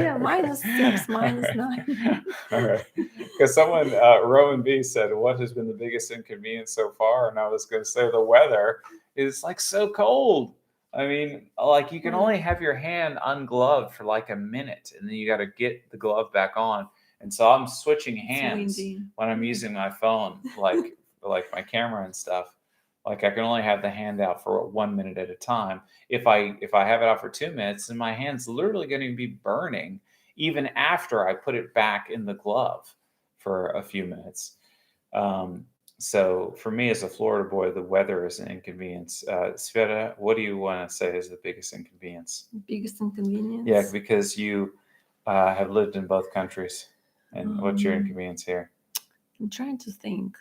Yeah, -6, -9. All right. Because someone, Rowan B said, what has been the biggest inconvenience so far? And I was going to say the weather is like so cold. I mean, like you can only have your hand ungloved for like a minute, and then you got to get the glove back on. And so I'm switching It's hands windy. when I'm using my phone, like my camera and stuff. Like I can only have the hand out for 1 minute at a time. If I have it out for 2 minutes, then my hand's literally going to be burning even after I put it back in the glove for a few minutes. So for me as a Florida boy, the weather is an inconvenience. Sveta, what do you want to say is the biggest inconvenience? Biggest inconvenience. Yeah, because you have lived in both countries. And what's your inconvenience here? I'm trying to think.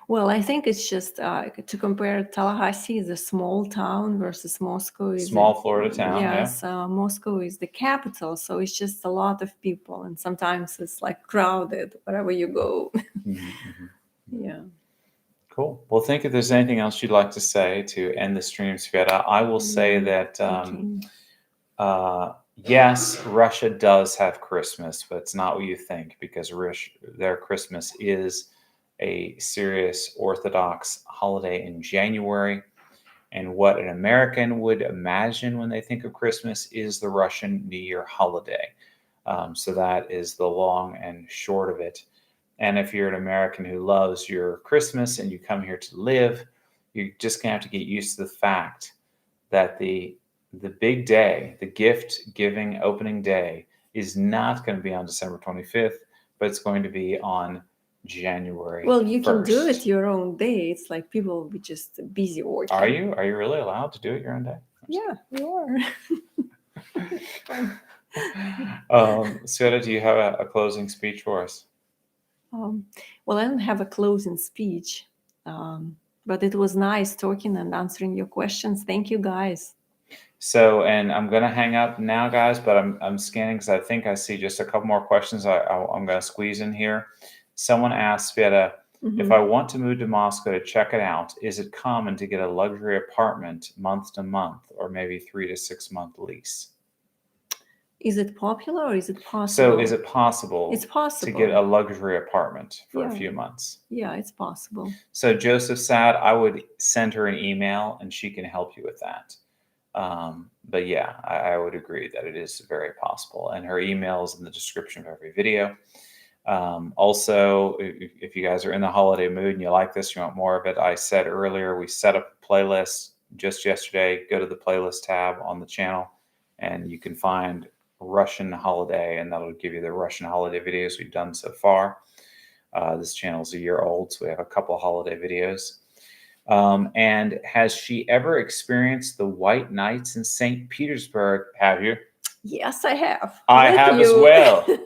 Well, I think it's just to compare Tallahassee is a small town versus Moscow is Small Florida town, yeah. Yes, Moscow is the capital, so it's just a lot of people, and sometimes it's like crowded wherever you go. Yeah. Cool. Well, think if there's anything else you'd like to say to end the stream, Sveta. I will say that yes, Russia does have Christmas, but it's not what you think, because their Christmas is a serious Orthodox holiday in January. And what an American would imagine when they think of Christmas is the Russian New Year holiday. So that is the long and short of it. And if you're an American who loves your Christmas and you come here to live, you're just going to have to get used to the fact that the big day, the gift giving opening day, is not going to be on December 25th, but it's going to be on January 1st. Well, you can do it your own day. It's like people will be just busy working. Are you? Are you really allowed to do it your own day? Yeah, you are. Sveta, do you have a closing speech for us? Well, I don't have a closing speech, but it was nice talking and answering your questions. Thank you, guys. So, and I'm going to hang up now, guys, but I'm scanning because I think I see just a couple more questions I'm going to squeeze in here. Someone asked Sveta, if I want to move to Moscow to check it out, is it common to get a luxury apartment month to month, or maybe 3 to 6 month lease? Is it popular or is it possible? So is it possible? It's possible to get a luxury apartment for a few months? Yeah, it's possible. So Joseph said I would send her an email and she can help you with that. But yeah, I would agree that it is very possible. And her email is in the description of every video. Also, if you guys are in the holiday mood and you like this, you want more of it, I said earlier, we set up a playlist just yesterday. Go to the playlist tab on the channel and you can find Russian holiday, and that'll give you the Russian holiday videos we've done so far. This channel is a year old, so we have a couple holiday videos. And has she ever experienced the White Nights in St. Petersburg? Have you? Yes, I have. I have as well. I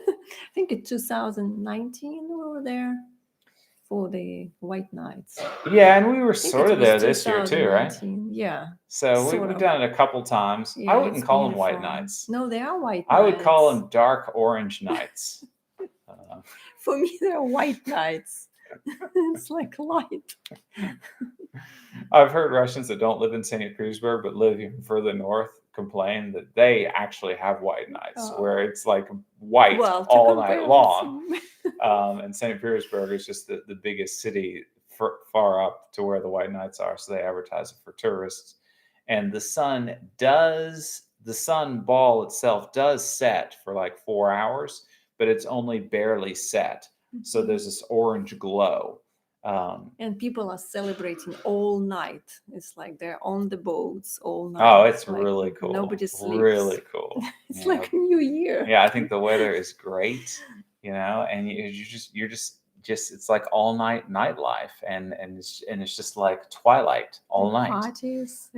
think in 2019 we were there for the White Nights. Yeah, and we were sort of there this year too, right? Yeah. So we've done it a couple times. Yeah, I wouldn't call them White Nights. No, they are White Nights. I would call them dark orange nights. For me, they're White Nights. It's like light. I've heard Russians that don't live in St. Petersburg but live even further north complain that they actually have white nights, where it's like white all night long. And St. Petersburg is just the biggest city far up to where the white nights are, so they advertise it for tourists. And the sun ball itself does set for like 4 hours, but it's only barely set. So there's this orange glow. And people are celebrating all night. It's like they're on the boats all night. Oh, it's like really cool. Nobody sleeps. Really cool. It's like a new year. Yeah, I think the weather is great, and you're just it's like all night nightlife, and it's just like twilight all night. Parties.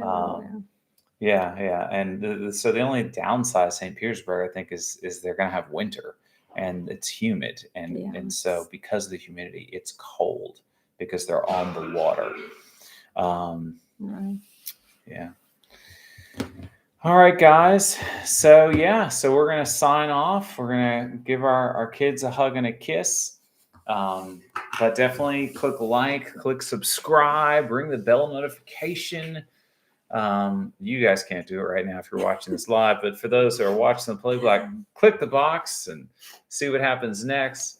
Yeah, and so the only downside of St. Petersburg, I think, is they're gonna have winter, and it's humid, and so because of the humidity, it's cold because they're on the water. Right. Yeah. All right, guys. So we're gonna sign off. We're gonna give our kids a hug and a kiss. But definitely click like, click subscribe, ring the bell notification. You guys can't do it right now if you're watching this live, but for those who are watching the playback, click the box and see what happens next.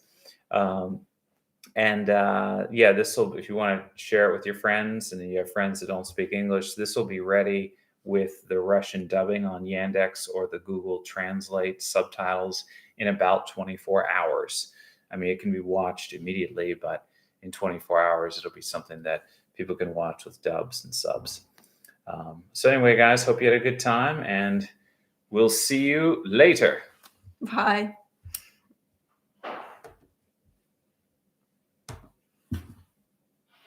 This will, if you want to share it with your friends and you have friends that don't speak English, this will be ready with the Russian dubbing on Yandex or the Google Translate subtitles in about 24 hours. I mean, it can be watched immediately, but in 24 hours, it'll be something that people can watch with dubs and subs. So anyway, guys, hope you had a good time, and we'll see you later. Bye.